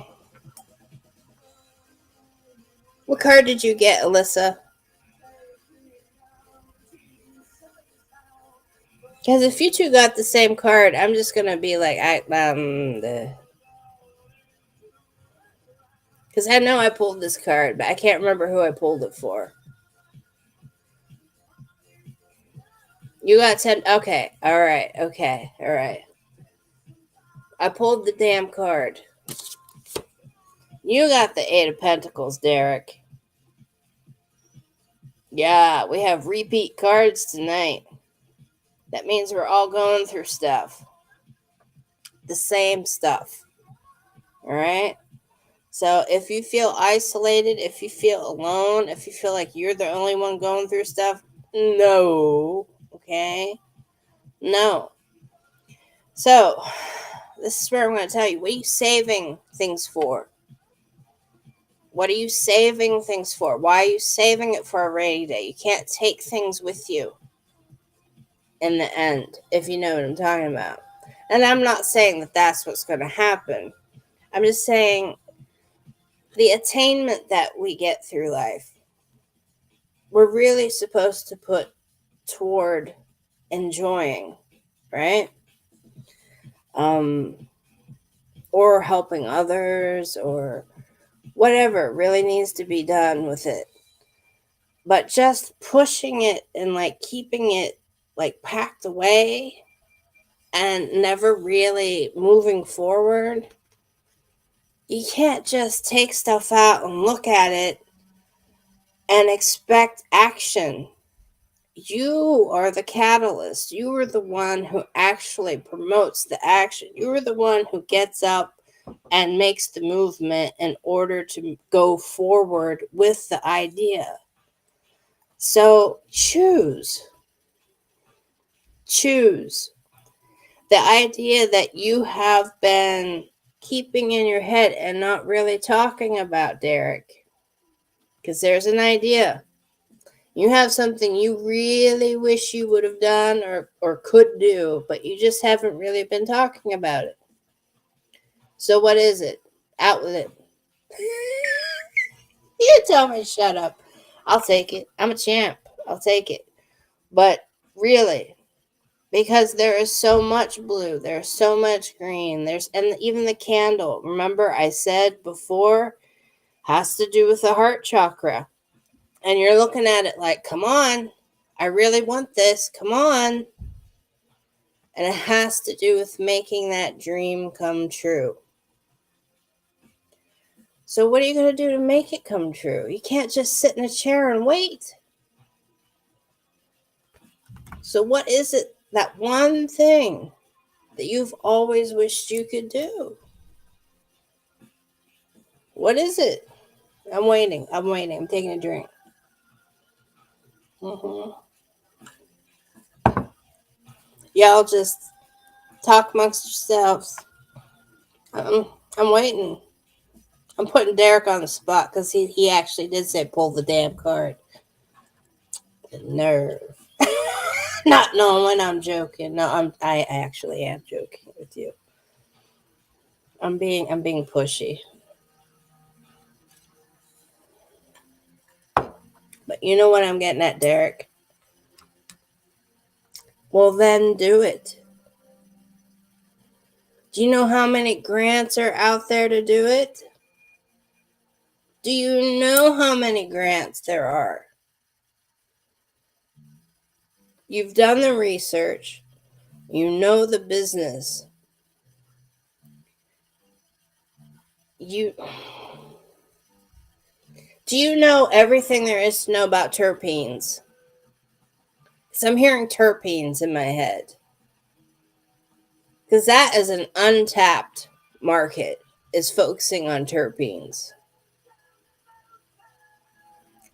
What card did you get, Alyssa? Because if you two got the same card, I'm just gonna be like, because I know I pulled this card, but I can't remember who I pulled it for. You got 10. Okay, all right, okay, all right. I pulled the damn card. You got the Eight of Pentacles, Derek. Yeah, we have repeat cards tonight. That means we're all going through stuff. The same stuff. All right? So if you feel isolated, if you feel alone, if you feel like you're the only one going through stuff, no. Okay? No. So, this is where I'm going to tell you, what are you saving things for? What are you saving things for? Why are you saving it for a rainy day? You can't take things with you in the end, if you know what I'm talking about. And I'm not saying that that's what's going to happen. I'm just saying the attainment that we get through life, we're really supposed to put toward enjoying, right? Or helping others, or whatever really needs to be done with it. But just pushing it and like keeping it like packed away and never really moving forward, you can't just take stuff out and look at it and expect action. You are the catalyst. You are the one who actually promotes the action. You are the one who gets up and makes the movement in order to go forward with the idea. So choose. Choose. The idea that you have been keeping in your head and not really talking about, Derek. Because there's an idea. You have something you really wish you would have done or could do, but you just haven't really been talking about it. So what is it? Out with it. You tell me shut up. I'll take it. I'm a champ. I'll take it. But really, because there is so much blue, there's so much green, and even the candle. Remember I said before, has to do with the heart chakra. And you're looking at it like, come on, I really want this. Come on. And it has to do with making that dream come true. So, what are you going to do to make it come true? You can't just sit in a chair and wait. So, what is it, that one thing that you've always wished you could do? What is it? I'm waiting. I'm taking a drink. Y'all just talk amongst yourselves. I'm, I'm waiting. I'm putting Derek on the spot because he actually did say pull the damn card. The nerve. Not knowing when I'm joking. No, I actually am joking with you. I'm being pushy. But you know what I'm getting at, Derek? Well, then do it. Do you know how many grants are out there to do it? Do you know how many grants there are? You've done the research. You know the business. You Do you know everything there is to know about terpenes? Because I'm hearing terpenes in my head. Because that is an untapped market, is focusing on terpenes.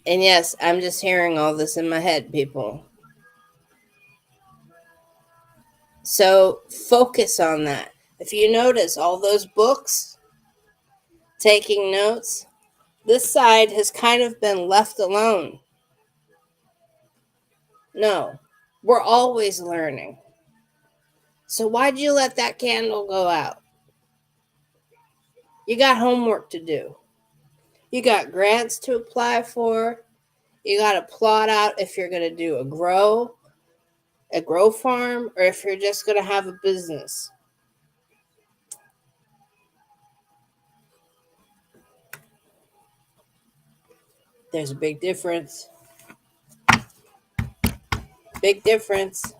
And yes, I'm just hearing all this in my head, people. So focus on that. If you notice all those books, taking notes, this side has kind of been left alone. No, we're always learning. So why'd you let that candle go out? You got homework to do. You got grants to apply for. You got to plot out if you're going to do a grow farm, or if you're just going to have a business. There's a big difference. Big difference.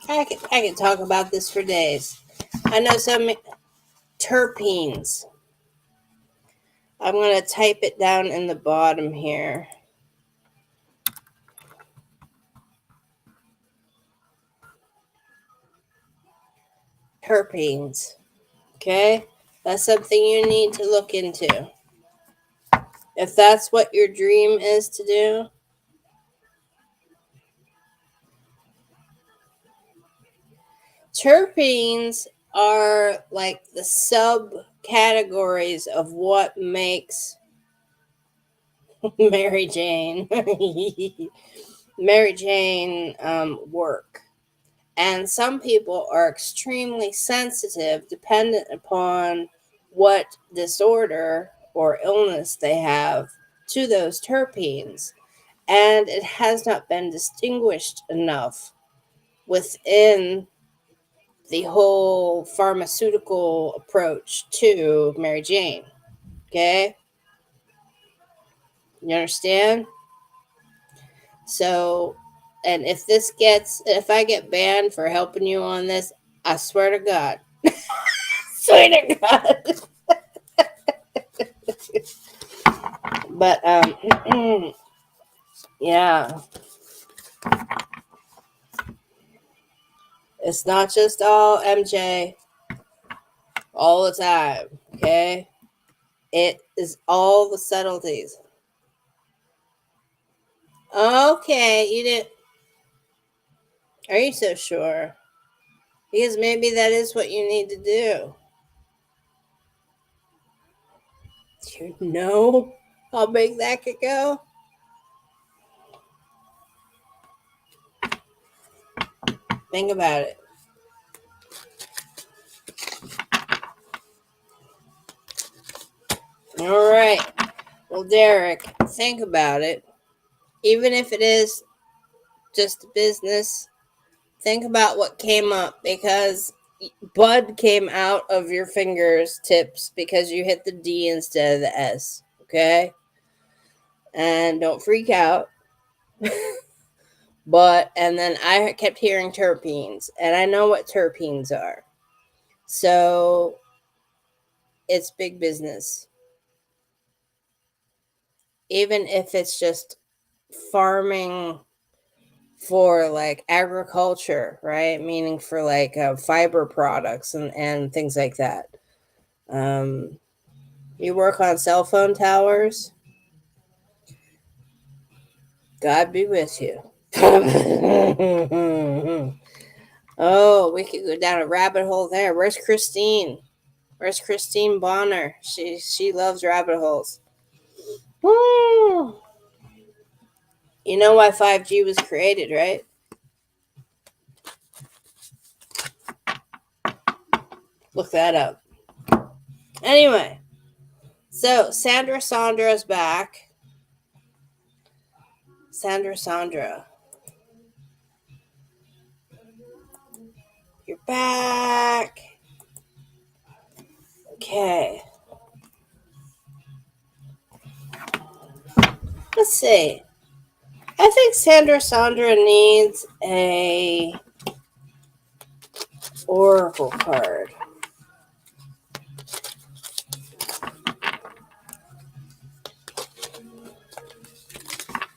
I can talk about this for days. I know some terpenes. I'm going to type it down in the bottom here. Terpenes. Okay? That's something you need to look into. If that's what your dream is to do, terpenes are like the subcategories of what makes Mary Jane work. And some people are extremely sensitive dependent upon what disorder or illness they have to those terpenes. And it has not been distinguished enough within the whole pharmaceutical approach to Mary Jane. Okay? You understand? So, and if I get banned for helping you on this, I swear to God. Swear to God. But, yeah. It's not just all MJ all the time. Okay? It is all the subtleties. Okay, you didn't. Are you so sure? Because maybe that is what you need to do. Do you know how big that could go? Think about it. All right. Well, Derek, think about it. Even if it is just a business, think about what came up, because blood came out of your fingers tips because you hit the D instead of the S. Okay? And don't freak out. And then I kept hearing terpenes, and I know what terpenes are. So it's big business. Even if it's just farming for like agriculture, right? Meaning for like fiber products and things like that. You work on cell phone towers. God be with you. Oh, we could go down a rabbit hole there. Where's Christine? Where's Christine Bonner? She loves rabbit holes. Woo! You know why 5G was created, right? Look that up. Anyway, so Sandra's back. Sandra. You're back. Okay. Let's see. I think Sandra needs a oracle card.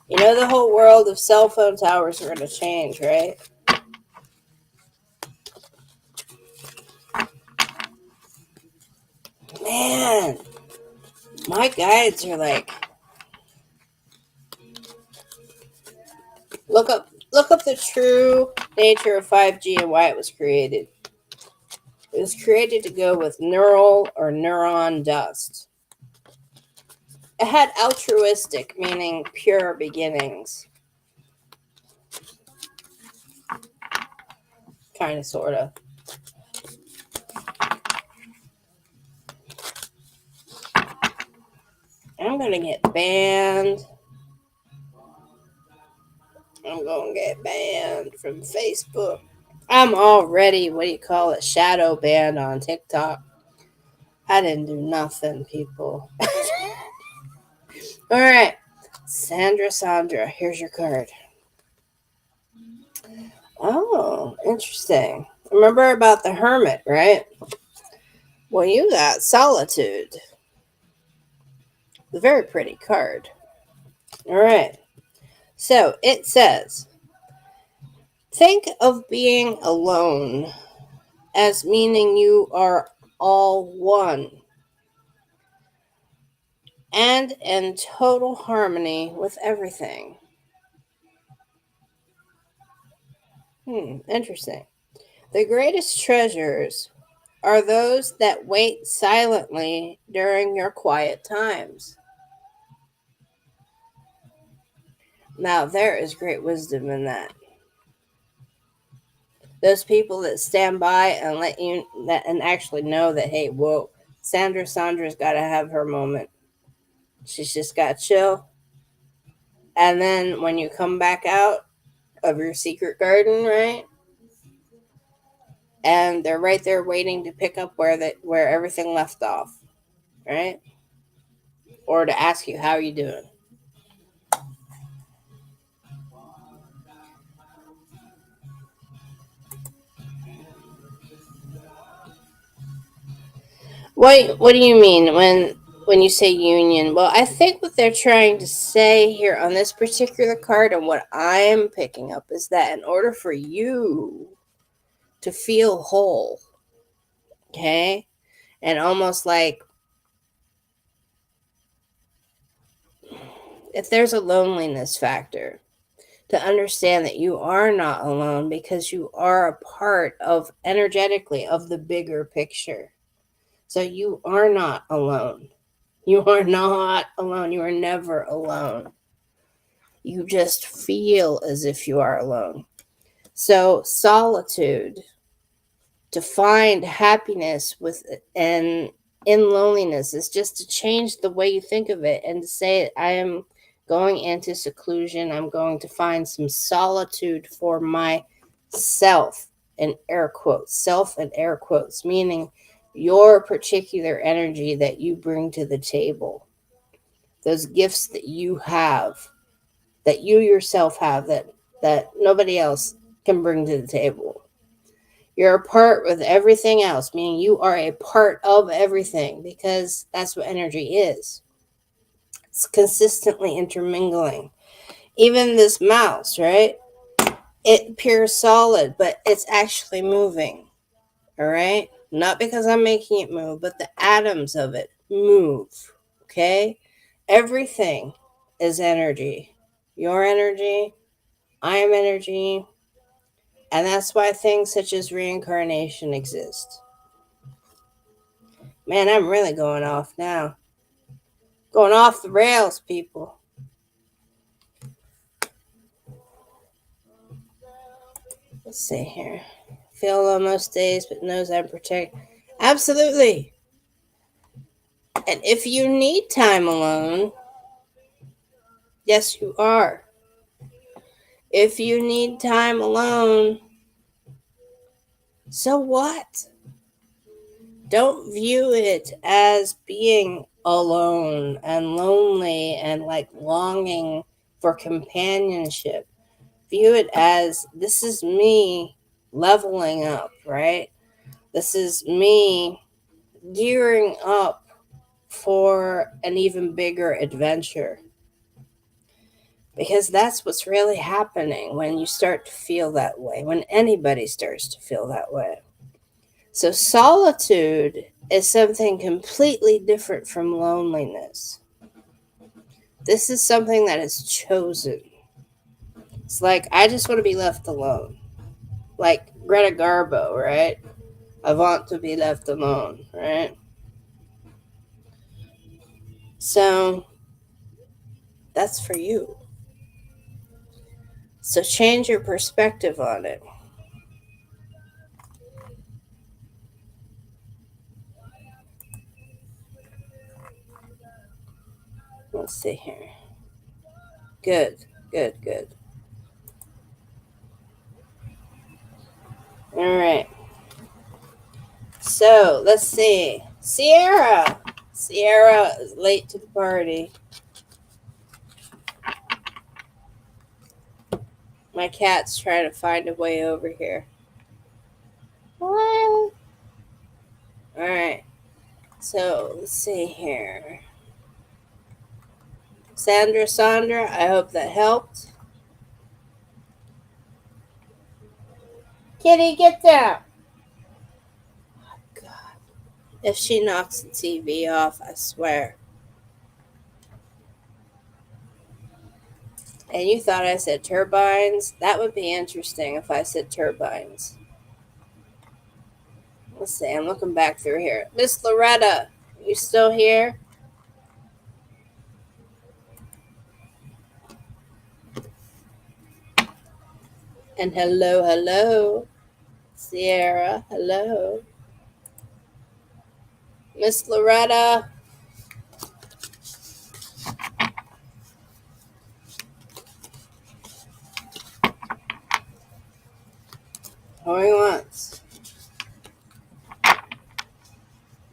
You know, the whole world of cell phone towers are going to change, right? Man, my guides are like, look up the true nature of 5G and why it was created. It was created to go with neural or neuron dust. It had altruistic, meaning pure beginnings. Kind of, sort of. going to get banned. I'm going to get banned from Facebook. I'm already, what do you call it, shadow banned on TikTok. I didn't do nothing, people. All right. Sandra, here's your card. Oh, interesting. Remember about the hermit, right? Well, you got solitude. A very pretty card. All right. So it says, think of being alone as meaning you are all one and in total harmony with everything. Interesting. The greatest treasures are those that wait silently during your quiet times. Now, there is great wisdom in that. Those people that stand by and let you that and actually know that, hey, whoa, Sandra's got to have her moment. She's just got to chill. And then when you come back out of your secret garden, right? And they're right there waiting to pick up where everything left off, right? Or to ask you how you doing. What do you mean when you say union? Well, I think what they're trying to say here on this particular card and what I'm picking up is that in order for you to feel whole, okay? And almost like if there's a loneliness factor, to understand that you are not alone because you are a part of energetically of the bigger picture. So you are not alone. You are not alone. You are never alone. You just feel as if you are alone. So solitude, to find happiness with and in loneliness, is just to change the way you think of it and to say, I am going into seclusion. I'm going to find some solitude for myself, in air quotes, self and air quotes, meaning your particular energy that you bring to the table, those gifts that you have, that you yourself have, that nobody else can bring to the table. You're a part with everything else, meaning you are a part of everything because that's what energy is. It's consistently intermingling. Even this mouse, right? It appears solid, but it's actually moving. All right? Not because I'm making it move, but the atoms of it move. Okay? Everything is energy. Your energy, I am energy, and that's why things such as reincarnation exist. Man, I'm really going off now. Going off the rails, people. Let's see here. Feel low most days, but knows I'm protected. Absolutely. And if you need time alone, yes, you are. If you need time alone, so what? Don't view it as being alone and lonely and like longing for companionship. View it as this is me leveling up, right? This is me gearing up for an even bigger adventure. Because that's what's really happening when you start to feel that way, when anybody starts to feel that way. So, solitude is something completely different from loneliness. This is something that is chosen. It's like, I just want to be left alone. Like Greta Garbo, right? I want to be left alone, right? So, that's for you. So, change your perspective on it. Let's see here. Good, good, good. All right. So let's see. Sierra. Sierra is late to the party. My cat's trying to find a way over here. What? All right. So let's see here. Sandra, I hope that helped. Kitty, get down. God. If she knocks the TV off, I swear. And you thought I said turbines? That would be interesting if I said turbines. Let's see, I'm looking back through here. Miss Loretta, you still here? And hello, hello. Sierra, hello. Miss Loretta. Going once.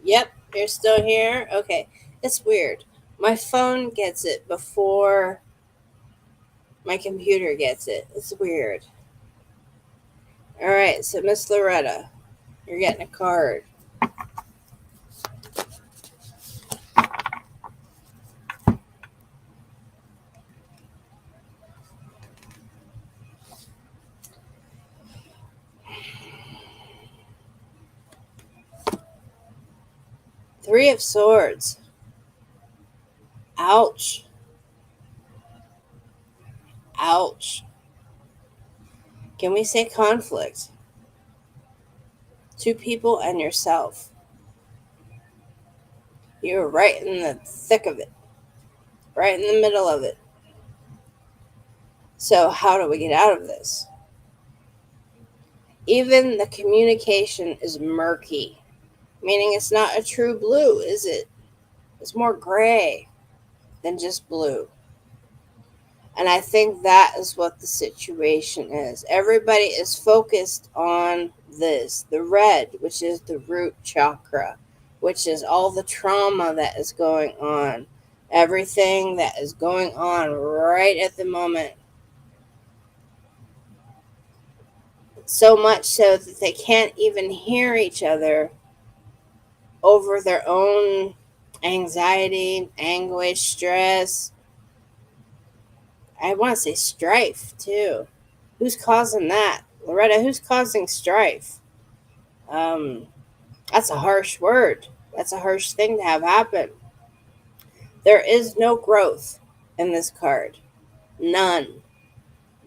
Yep, you're still here? Okay. It's weird. My phone gets it before my computer gets it. It's weird. Alright, so Miss Loretta, you're getting a card. Three of Swords. Ouch. Ouch. Can we say conflict? Two people and yourself. You're right in the thick of it. Right in the middle of it. So how do we get out of this? Even the communication is murky. Meaning it's not a true blue, is it? It's more gray than just blue. And I think that is what the situation is. Everybody is focused on this, the red, which is the root chakra, which is all the trauma that is going on, everything that is going on right at the moment. So much so that they can't even hear each other over their own anxiety, anguish, stress. I want to say strife too. Who's causing that? Loretta, who's causing strife? Um, that's a harsh word. That's a harsh thing to have happen. There is no growth in this card. None.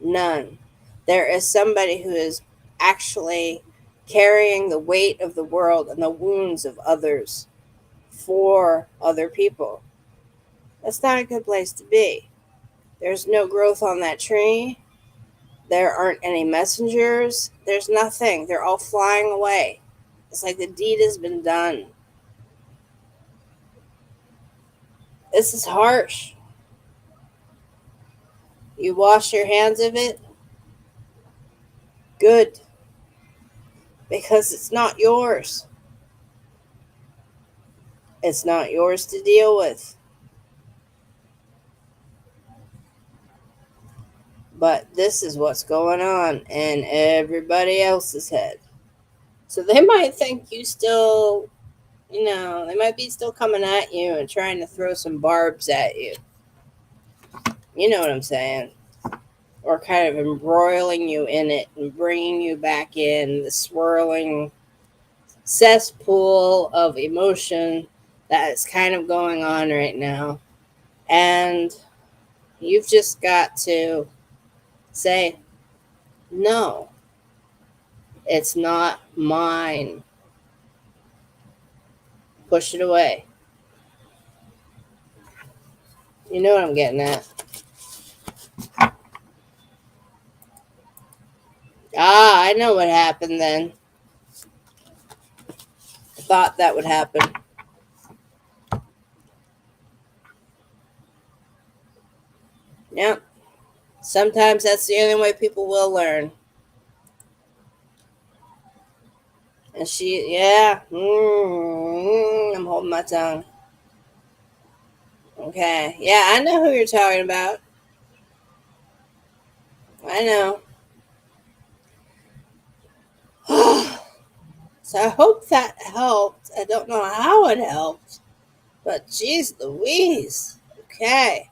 None. There is somebody who is actually carrying the weight of the world and the wounds of others for other people. That's not a good place to be. There's no growth on that tree. There aren't any messengers. There's nothing. They're all flying away. It's like the deed has been done. This is harsh. You wash your hands of it. Good. Because it's not yours. It's not yours to deal with. But this is what's going on in everybody else's head. So they might think you still, they might be still coming at you and trying to throw some barbs at you. You know what I'm saying? Or kind of embroiling you in it and bringing you back in the swirling cesspool of emotion that is kind of going on right now. And you've just got to say, no, it's not mine. Push it away. You know what I'm getting at. Ah, I know what happened then. I thought that would happen. Yep. Sometimes that's the only way people will learn. And she, yeah. I'm holding my tongue. Okay. Yeah, I know who you're talking about. I know. So I hope that helped. I don't know how it helped, but geez Louise. Okay.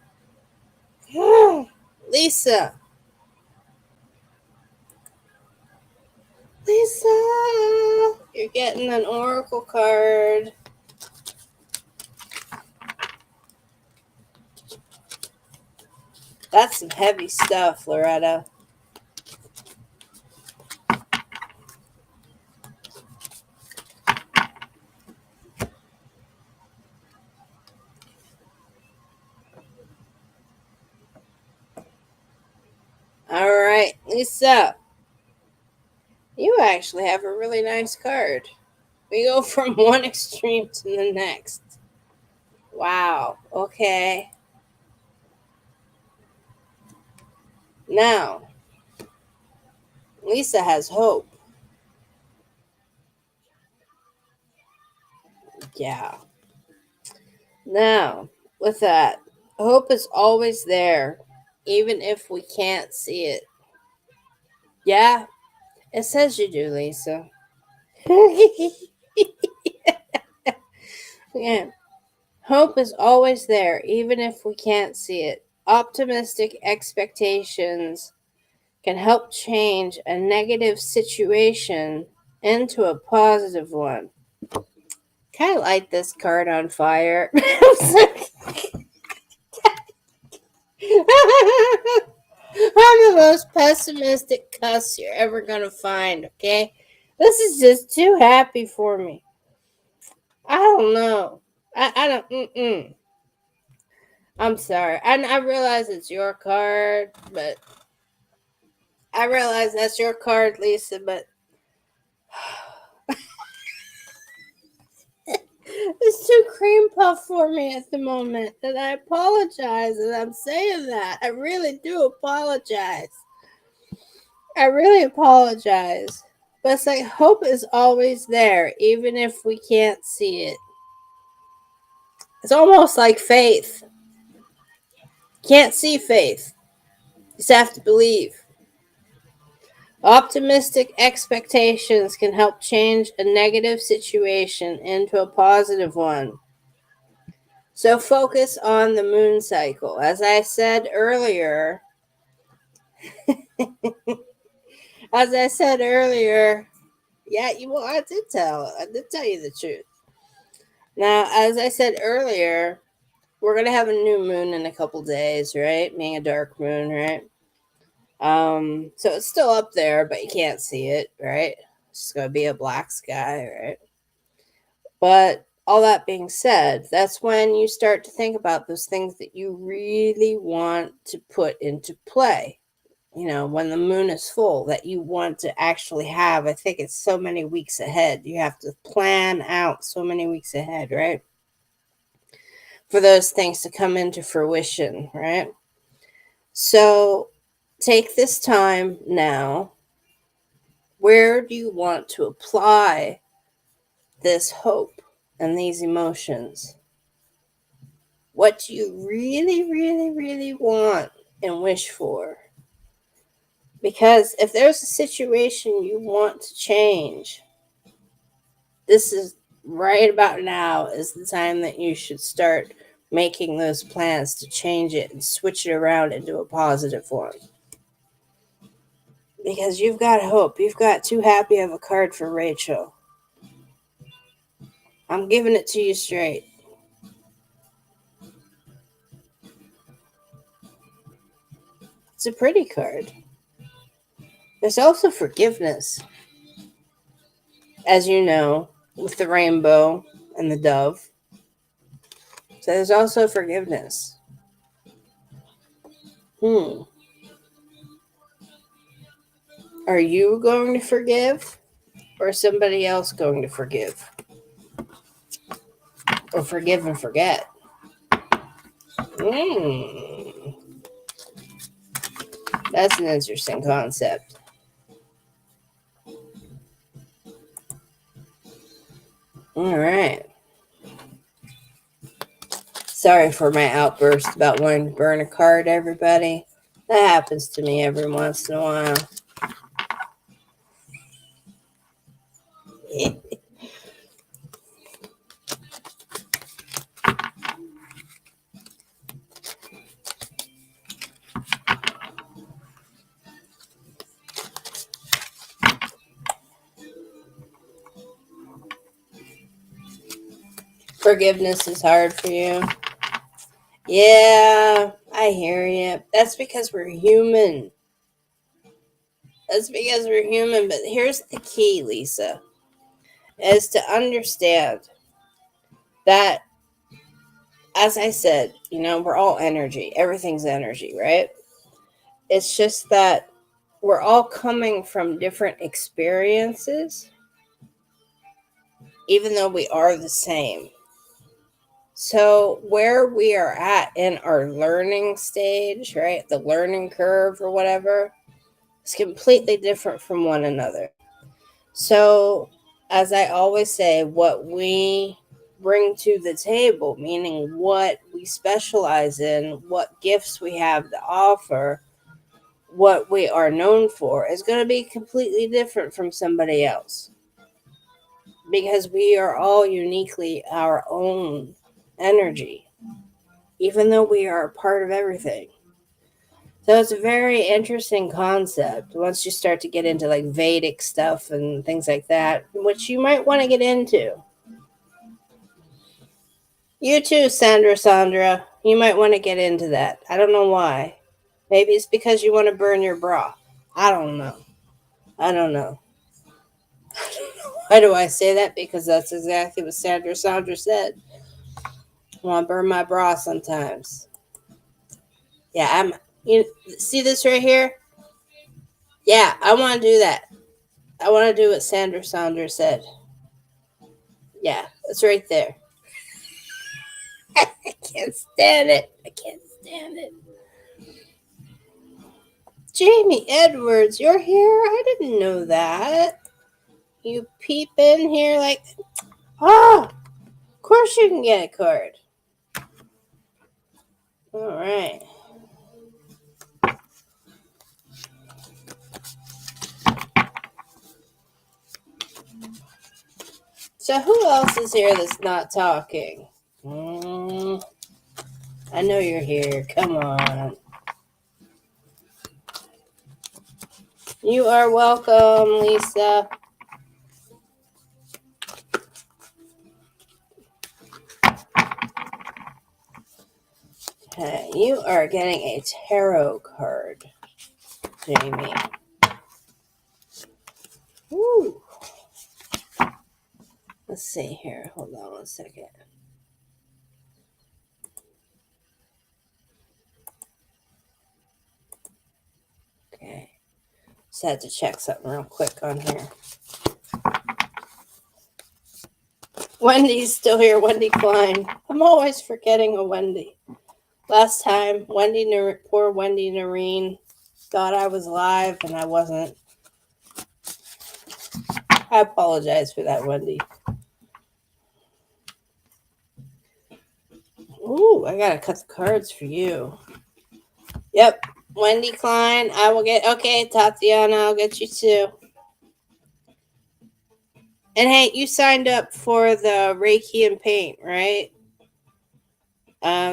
Lisa. Lisa. You're getting an oracle card. That's some heavy stuff, Loretta. All right, Lisa. You actually have a really nice card. We go from one extreme to the next. Wow. Okay. Now, Lisa has hope. Yeah. Now, with that, hope is always there, even if we can't see it. Yeah, it says you do, Lisa. Yeah. Hope is always there, even if we can't see it. Optimistic expectations can help change a negative situation into a positive one. Can I light this card on fire? I'm the most pessimistic cuss you're ever gonna find, okay? This is just too happy for me. I don't know. I don't, I'm sorry. I realize it's your card, but I realize that's your card, Lisa, but it's too cream puff for me at the moment. And I apologize that I'm saying that. I really do apologize. I really apologize. But it's like hope is always there, even if we can't see it. It's almost like faith. Can't see faith. You just have to believe. Optimistic expectations can help change a negative situation into a positive one. So focus on the moon cycle. As I said earlier, yeah, I did tell you the truth. Now, as I said earlier, we're gonna have a new moon in a couple days, right? Being a dark moon, right? So it's still up there, but you can't see it, right? It's just gonna be a black sky, right? But all that being said, that's when you start to think about those things that you really want to put into play. When the moon is full, that you want to actually have. I think it's so many weeks ahead. You have to plan out so many weeks ahead, right? For those things to come into fruition, right? So take this time now. Where do you want to apply this hope and these emotions? What do you really, really, really want and wish for? Because if there's a situation you want to change, this is right about now is the time that you should start making those plans to change it and switch it around into a positive one. Because you've got hope. You've got too happy of a card for Rachel. I'm giving it to you straight. It's a pretty card. There's also forgiveness, as you know, with the rainbow and the dove. So there's also forgiveness. Are you going to forgive? Or is somebody else going to forgive? Or forgive and forget? Hmm. That's an interesting concept. All right. Sorry for my outburst about wanting to burn a card, everybody. That happens to me every once in a while. Forgiveness is hard for you. Yeah, I hear you. That's because we're human. That's because we're human. But here's the key, Lisa, is to understand that, as I said, we're all energy. Everything's energy, right? It's just that we're all coming from different experiences, even though we are the same. So, where we are at in our learning stage, right? The learning curve or whatever, is completely different from one another. So, as I always say, what we bring to the table, meaning what we specialize in, what gifts we have to offer, what we are known for, is going to be completely different from somebody else. Because we are all uniquely our own energy, even though we are a part of everything. So it's a very interesting concept once you start to get into like Vedic stuff and things like that, which you might want to get into. You too, Sandra. You might want to get into that. I don't know why. Maybe it's because you want to burn your bra. I don't know. I don't know. Why do I say that? Because that's exactly what Sandra said. I want to burn my bra sometimes. Yeah, You see this right here? Yeah, I want to do that. I want to do what Sandra said. Yeah, it's right there. I can't stand it. I can't stand it. Jamie Edwards, you're here? I didn't know that. You peep in here like, oh, of course you can get a card. All right. So who else is here that's not talking? I know you're here. Come on. You are welcome, Lisa. Okay, you are getting a tarot card, Jamie. Woo. Let's see here. Hold on one second. Okay. Just had to check something real quick on here. Wendy's still here. Wendy Klein. I'm always forgetting a Wendy. Last time, poor Wendy Noreen thought I was live and I wasn't. I apologize for that, Wendy. Ooh, I gotta cut the cards for you. Yep, Wendy Klein. I will get. Okay, Tatiana, I'll get you too. And hey, you signed up for the Reiki and paint, right?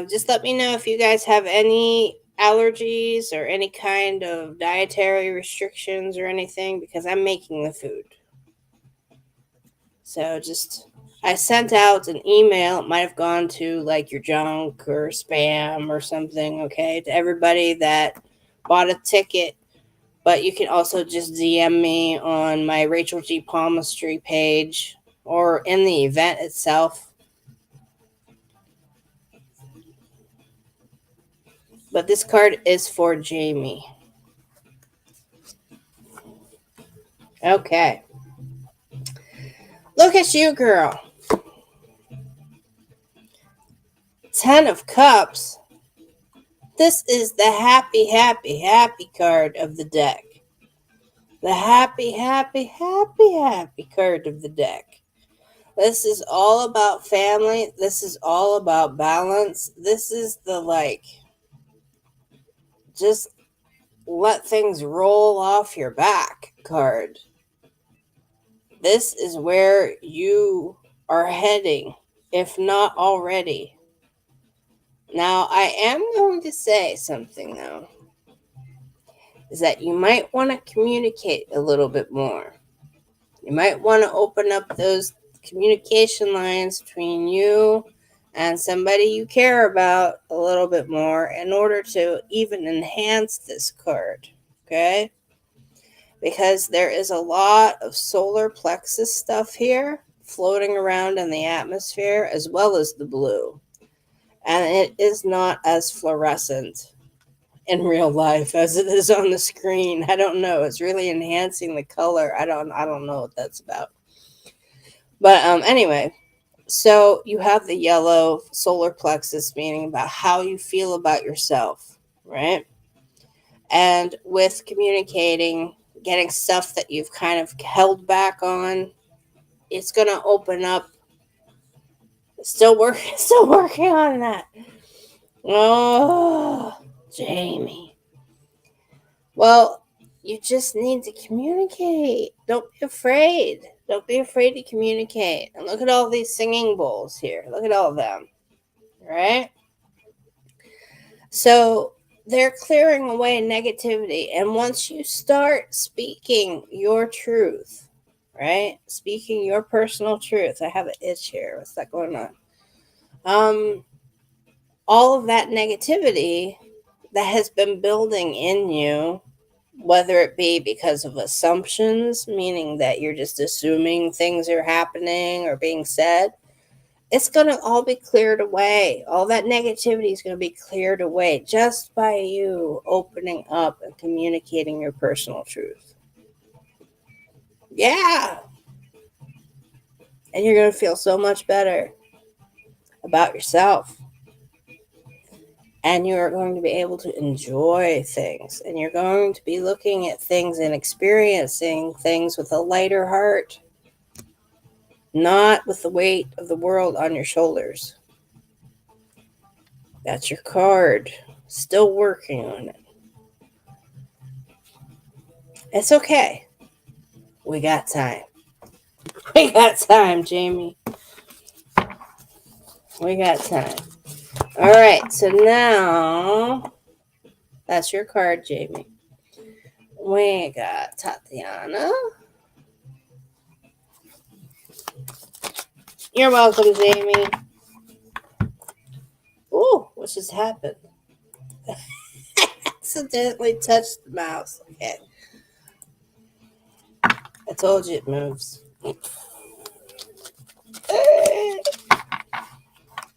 Just let me know if you guys have any allergies or any kind of dietary restrictions or anything, because I'm making the food. So I sent out an email. It might have gone to like your junk or spam or something, okay, to everybody that bought a ticket. But you can also just DM me on my Rachel G. Palmistry page or in the event itself. But this card is for Jamie. Okay. Look at you, girl. 10 of Cups. This is the happy, happy, happy card of the deck. The happy, happy, happy, happy card of the deck. This is all about family. This is all about balance. This is the just let things roll off your back card. This is where you are heading, if not already. Now, I am going to say something, though, is that you might want to communicate a little bit more. You might want to open up those communication lines between you and somebody you care about a little bit more in order to even enhance this card, okay? Because there is a lot of solar plexus stuff here floating around in the atmosphere as well as the blue. And it is not as fluorescent in real life as it is on the screen. I don't know. It's really enhancing the color. I don't know what that's about. But anyway, so you have the yellow solar plexus, meaning about how you feel about yourself, right? And with communicating, getting stuff that you've kind of held back on, it's going to open up. Still working on that. Oh, Jamie. Well, you just need to communicate. Don't be afraid. Don't be afraid to communicate. And look at all these singing bowls here. Look at all of them. Right? So they're clearing away negativity. And once you start speaking your truth, right? Speaking your personal truth. I have an itch here. What's that going on? All of that negativity that has been building in you, whether it be because of assumptions, meaning that you're just assuming things are happening or being said, it's going to all be cleared away. All that negativity is going to be cleared away just by you opening up and communicating your personal truth. Yeah. And you're going to feel so much better about yourself. And you're going to be able to enjoy things. And you're going to be looking at things and experiencing things with a lighter heart. Not with the weight of the world on your shoulders. That's your card. Still working on it. It's okay. We got time. We got time, Jamie. We got time. All right, so now that's your card, Jamie. We got Tatiana. You're welcome, Jamie. Ooh, what just happened? Accidentally touched the mouse. Okay. I told you it moves.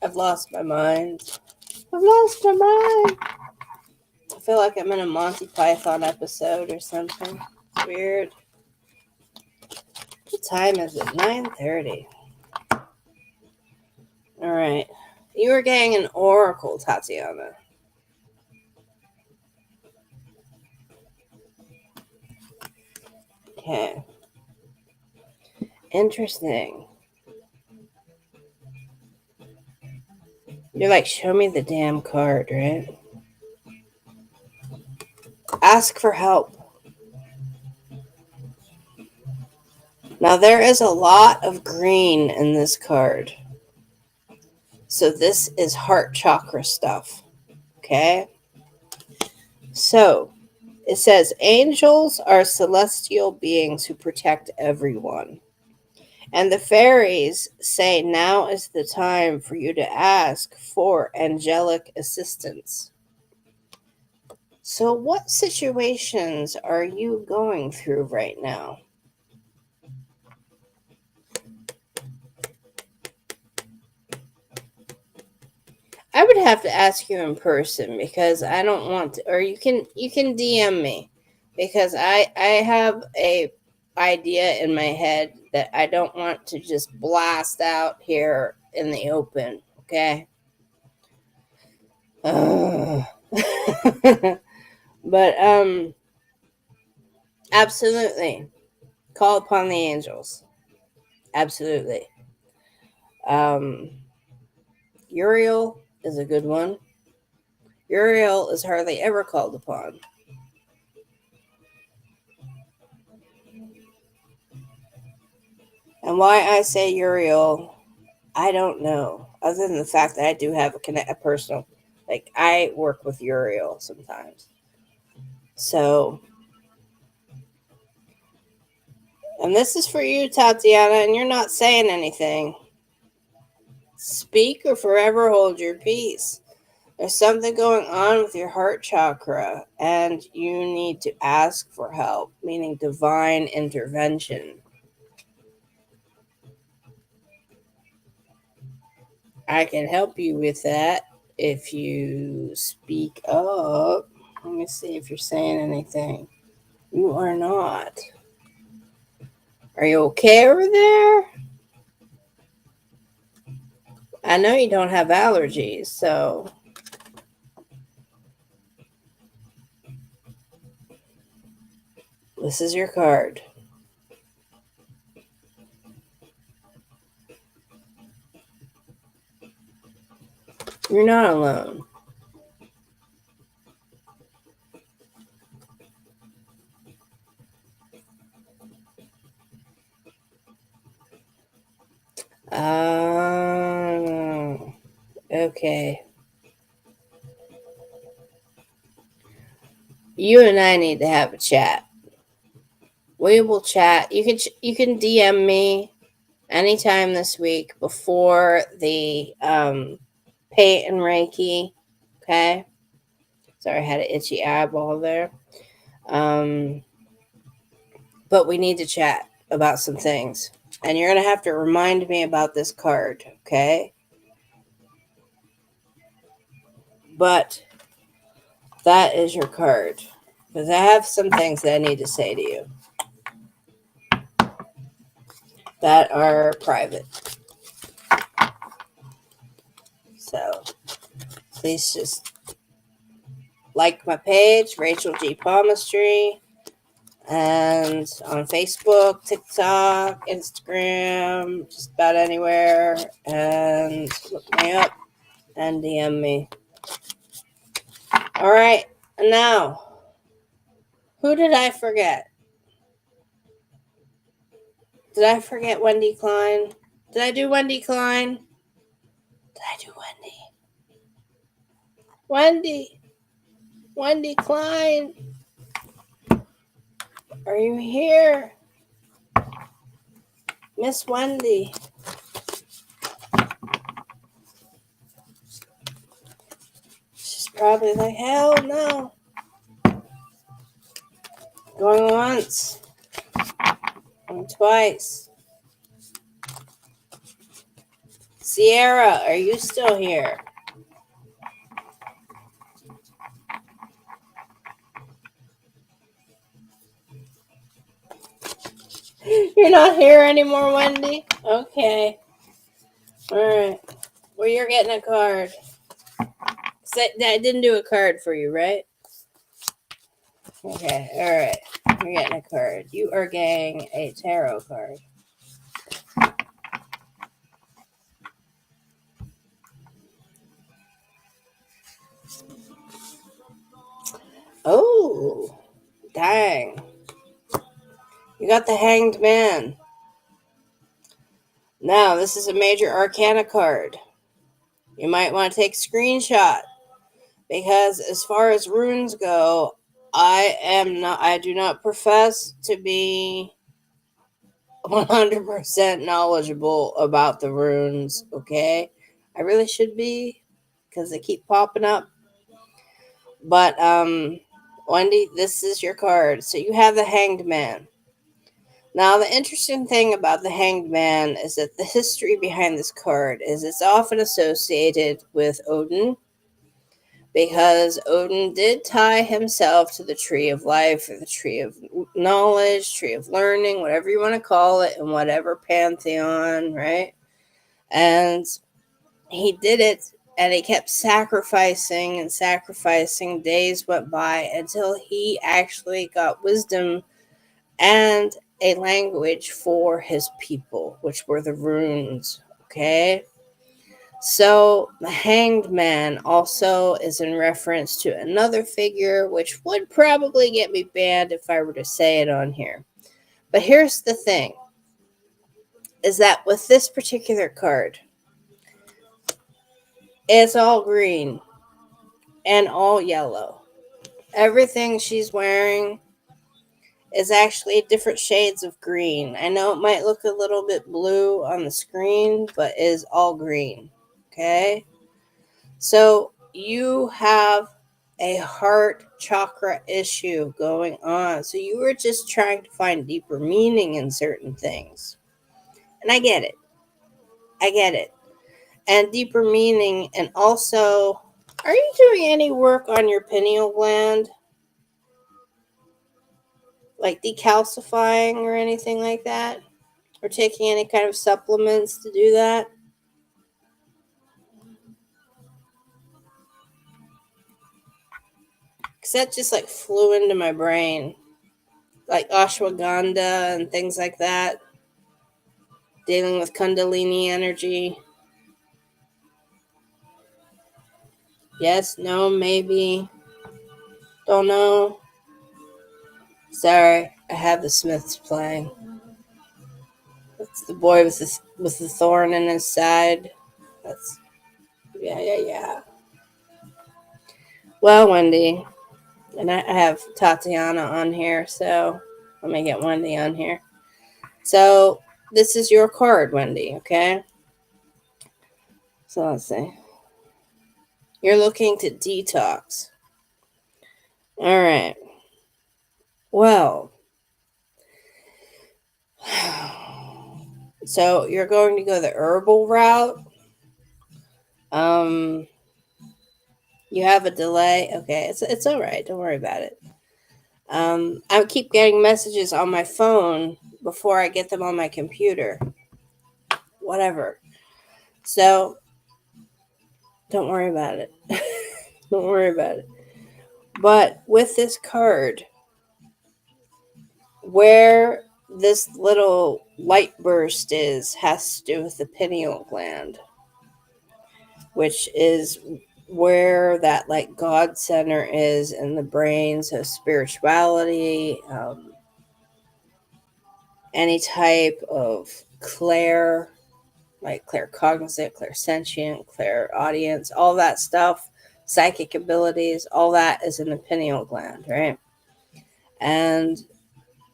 I've lost my mind. I've lost my mind. I feel like I'm in a Monty Python episode or something. It's weird. What time is it? 9:30. All right. You were getting an oracle, Tatiana. Okay. Interesting. You're like, show me the damn card, right? Ask for help. Now, there is a lot of green in this card. So this is heart chakra stuff. Okay? So, it says, angels are celestial beings who protect everyone. And the fairies say now is the time for you to ask for angelic assistance. So, what situations are you going through right now? I would have to ask you in person because I don't want to, or you can DM me because I have a idea in my head that I don't want to just blast out here in the open, okay? But absolutely, call upon the angels. Absolutely. Um, Uriel is a good one. Uriel is hardly ever called upon. And why I say Uriel, I don't know. Other than the fact that I do have a personal, like I work with Uriel sometimes. So, and this is for you, Tatiana, and you're not saying anything. Speak or forever hold your peace. There's something going on with your heart chakra, and you need to ask for help, meaning divine intervention. I can help you with that if you speak up. Let me see if you're saying anything. You are not. Are you okay over there? I know you don't have allergies, so this is your card. You're not alone. Okay. You and I need to have a chat. We will chat. You can DM me anytime this week before the paint and Reiki. Okay. Sorry, I had an itchy eyeball there. Um, but we need to chat about some things, and you're gonna have to remind me about this card. Okay. But that is your card because I have some things that I need to say to you that are private. So please just like my page, Rachel G. Palmistry, and on Facebook, TikTok, Instagram, just about anywhere. And look me up and DM me. All right, now, who did I forget? Did I forget Wendy Klein? Did I do Wendy Klein? Did I do Wendy? Wendy! Wendy Klein! Are you here? Miss Wendy. She's probably like, hell no. Going once. Going twice. Sierra, are you still here? You're not here anymore, Wendy? Okay. Alright. Well, you're getting a card. I didn't do a card for you, right? Okay, alright. You're getting a card. You are getting a tarot card. Oh, dang. You got the Hanged Man. Now, this is a major arcana card. You might want to take a screenshot because as far as runes go, I do not profess to be 100% knowledgeable about the runes, okay? I really should be because they keep popping up. But Wendy, this is your card. So you have the Hanged Man. Now, the interesting thing about the Hanged Man is that the history behind this card is it's often associated with Odin because Odin did tie himself to the tree of life, or the tree of knowledge, tree of learning, whatever you want to call it, in whatever pantheon, right? And he did it And he kept sacrificing and sacrificing. Days went by until he actually got wisdom and a language for his people, which were the runes. Okay? So, the Hanged Man also is in reference to another figure, which would probably get me banned if I were to say it on here. But here's the thing, is that with this particular card, it's all green and all yellow. Everything she's wearing is actually different shades of green. I know it might look a little bit blue on the screen, but is all green. Okay? So you have a heart chakra issue going on. So you were just trying to find deeper meaning in certain things. And I get it. I get it. And deeper meaning. And also, are you doing any work on your pineal gland? Like decalcifying or anything like that? Or taking any kind of supplements to do that? Because that just like flew into my brain. Like ashwagandha and things like that. Dealing with kundalini energy. Yes, no, maybe. Don't know. Sorry, I have the Smiths playing. That's the boy with the thorn in his side. That's yeah. Well, Wendy, and I have Tatiana on here, so let me get Wendy on here. So this is your card, Wendy. Okay. So let's see. You're looking to detox. All right. Well. So you're going to go the herbal route. You have a delay. Okay, it's all right. Don't worry about it. I keep getting messages on my phone before I get them on my computer. Whatever. So don't worry about it. Don't worry about it. But with this card, where this little light burst has to do with the pineal gland, which is where that like God center is in the brain. So spirituality, any type of like claircognizant, clairsentient, clairaudience, all that stuff, psychic abilities, all that is in the pineal gland, right? And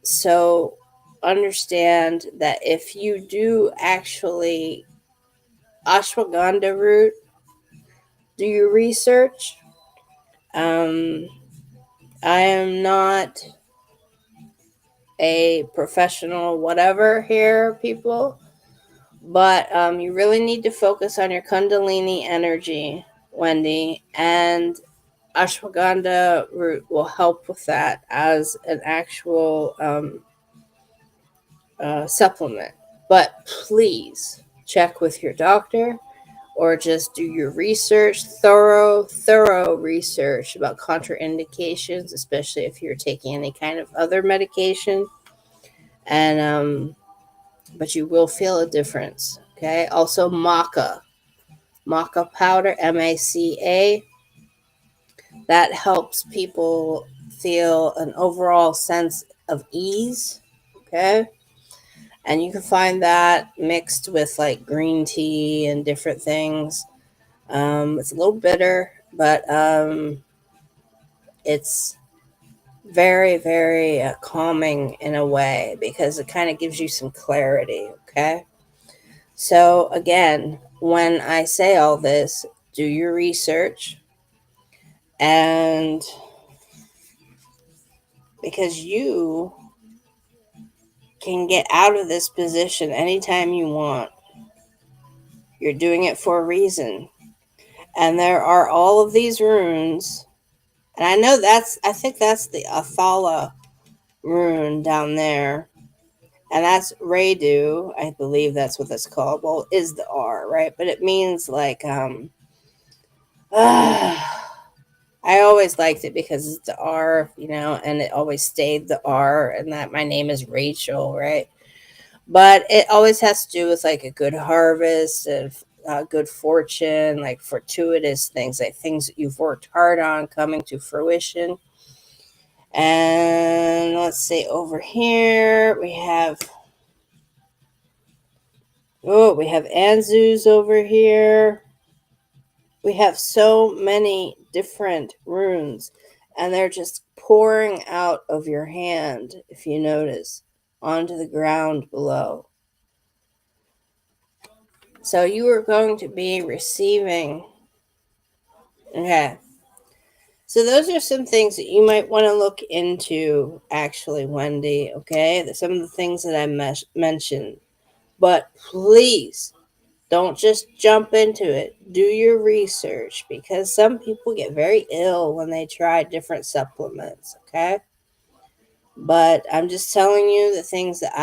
so understand that if you do actually ashwagandha root, do your research. I am not a professional whatever here, people, but you really need to focus on your kundalini energy, Wendy, and ashwagandha root will help with that as an actual supplement. But please check with your doctor or just do your research, thorough research about contraindications, especially if you're taking any kind of other medication. And but you will feel a difference. Okay. Also, maca powder, MACA, that helps people feel an overall sense of ease. Okay. And you can find that mixed with like green tea and different things. It's a little bitter, but it's very, very calming in a way because it kind of gives you some clarity. Okay. So, again, when I say all this, do your research. And because you can get out of this position anytime you want, you're doing it for a reason. And there are all of these runes. And I think that's the Athala rune down there. And that's Radu. I believe that's what that's called. Well, is the R, right? But it means like I always liked it because it's the R, and it always stayed the R, and that my name is Rachel, right? But it always has to do with like a good harvest and good fortune, like fortuitous things, like things that you've worked hard on coming to fruition. And let's see, over here we have Anzus over here. We have so many different runes, and they're just pouring out of your hand, if you notice, onto the ground below. So you are going to be receiving. Okay. So those are some things that you might want to look into, actually, Wendy. Okay. Some of the things that I mentioned. But please don't just jump into it. Do your research because some people get very ill when they try different supplements. Okay. But I'm just telling you the things that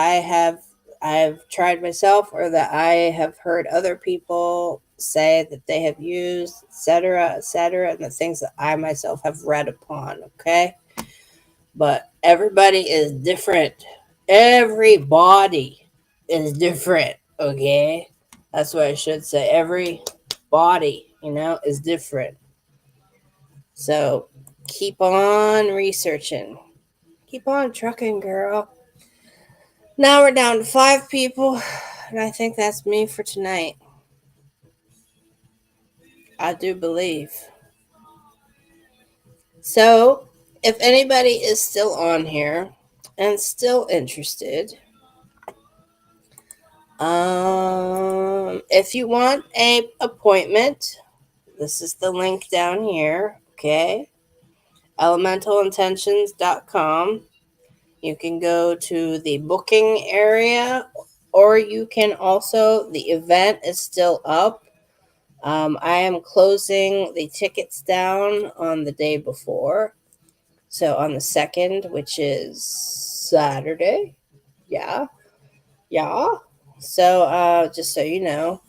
I've tried myself or that I have heard other people say that they have used, etc., and the things that I myself have read upon, okay? But everybody is different. Everybody is different, okay? That's what I should say. Every body, is different. So keep on researching. Keep on trucking, girl. Now we're down to 5 people, and I think that's me for tonight. I do believe. So, if anybody is still on here and still interested, if you want a appointment, this is the link down here, okay? elementalintentions.com. You can go to the booking area, or you can also, the event is still up. I am closing the tickets down on the day before. So on the 2nd, which is Saturday. Yeah. Yeah. So just so you know,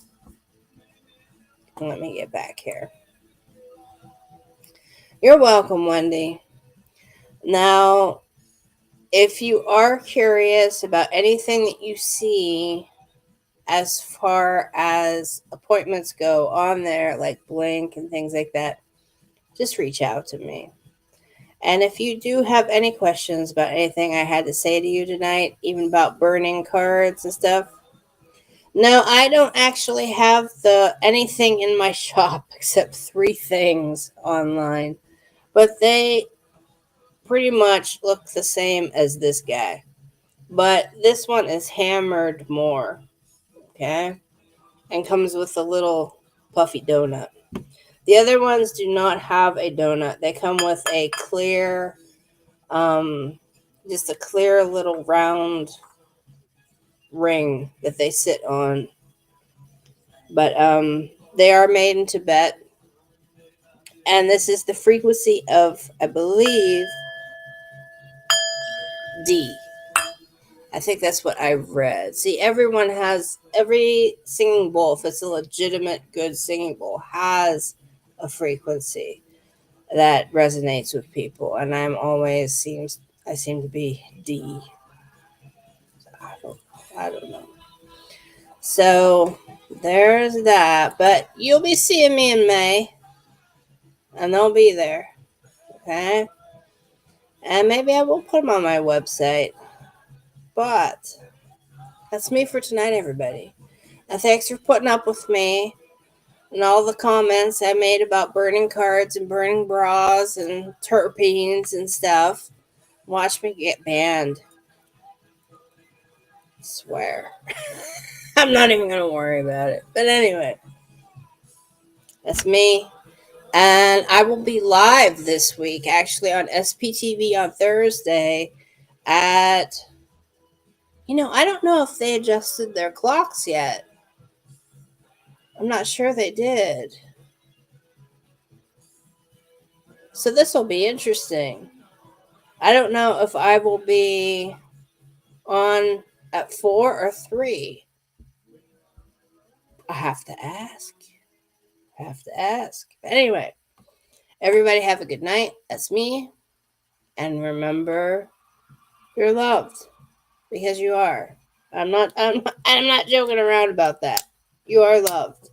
let me get back here. You're welcome, Wendy. Now, if you are curious about anything that you see as far as appointments go on there, like Blink and things like that, just reach out to me. And if you do have any questions about anything I had to say to you tonight, even about burning cards and stuff, no, I don't actually have the anything in my shop except 3 things online. But they pretty much look the same as this guy. But this one is hammered more, okay? And comes with a little puffy donut. The other ones do not have a donut. They come with a clear, just a clear little round ring that they sit on. But they are made in Tibet. And this is the frequency of, I believe, D. I think that's what I read. See, every singing bowl, if it's a legitimate good singing bowl, has a frequency that resonates with people. And I seem to be D. I don't, I don't know. So there's that. But you'll be seeing me in May, and they'll be there. Okay? And maybe I will put them on my website. But that's me for tonight, everybody. And thanks for putting up with me and all the comments I made about burning cards and burning bras and terpenes and stuff. Watch me get banned. I swear. I'm not even going to worry about it. But anyway, that's me. And I will be live this week, actually, on SPTV on Thursday at. I don't know if they adjusted their clocks yet. I'm not sure they did. So this will be interesting. I don't know if I will be on at 4 or 3. I have to ask. have to ask. Anyway, everybody have a good night. That's me. And remember, you're loved because you are. I'm not joking around about that. You are loved.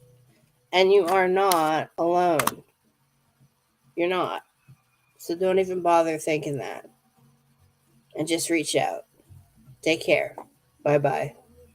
And you are not alone. You're not. So don't even bother thinking that. And just reach out. Take care. Bye bye.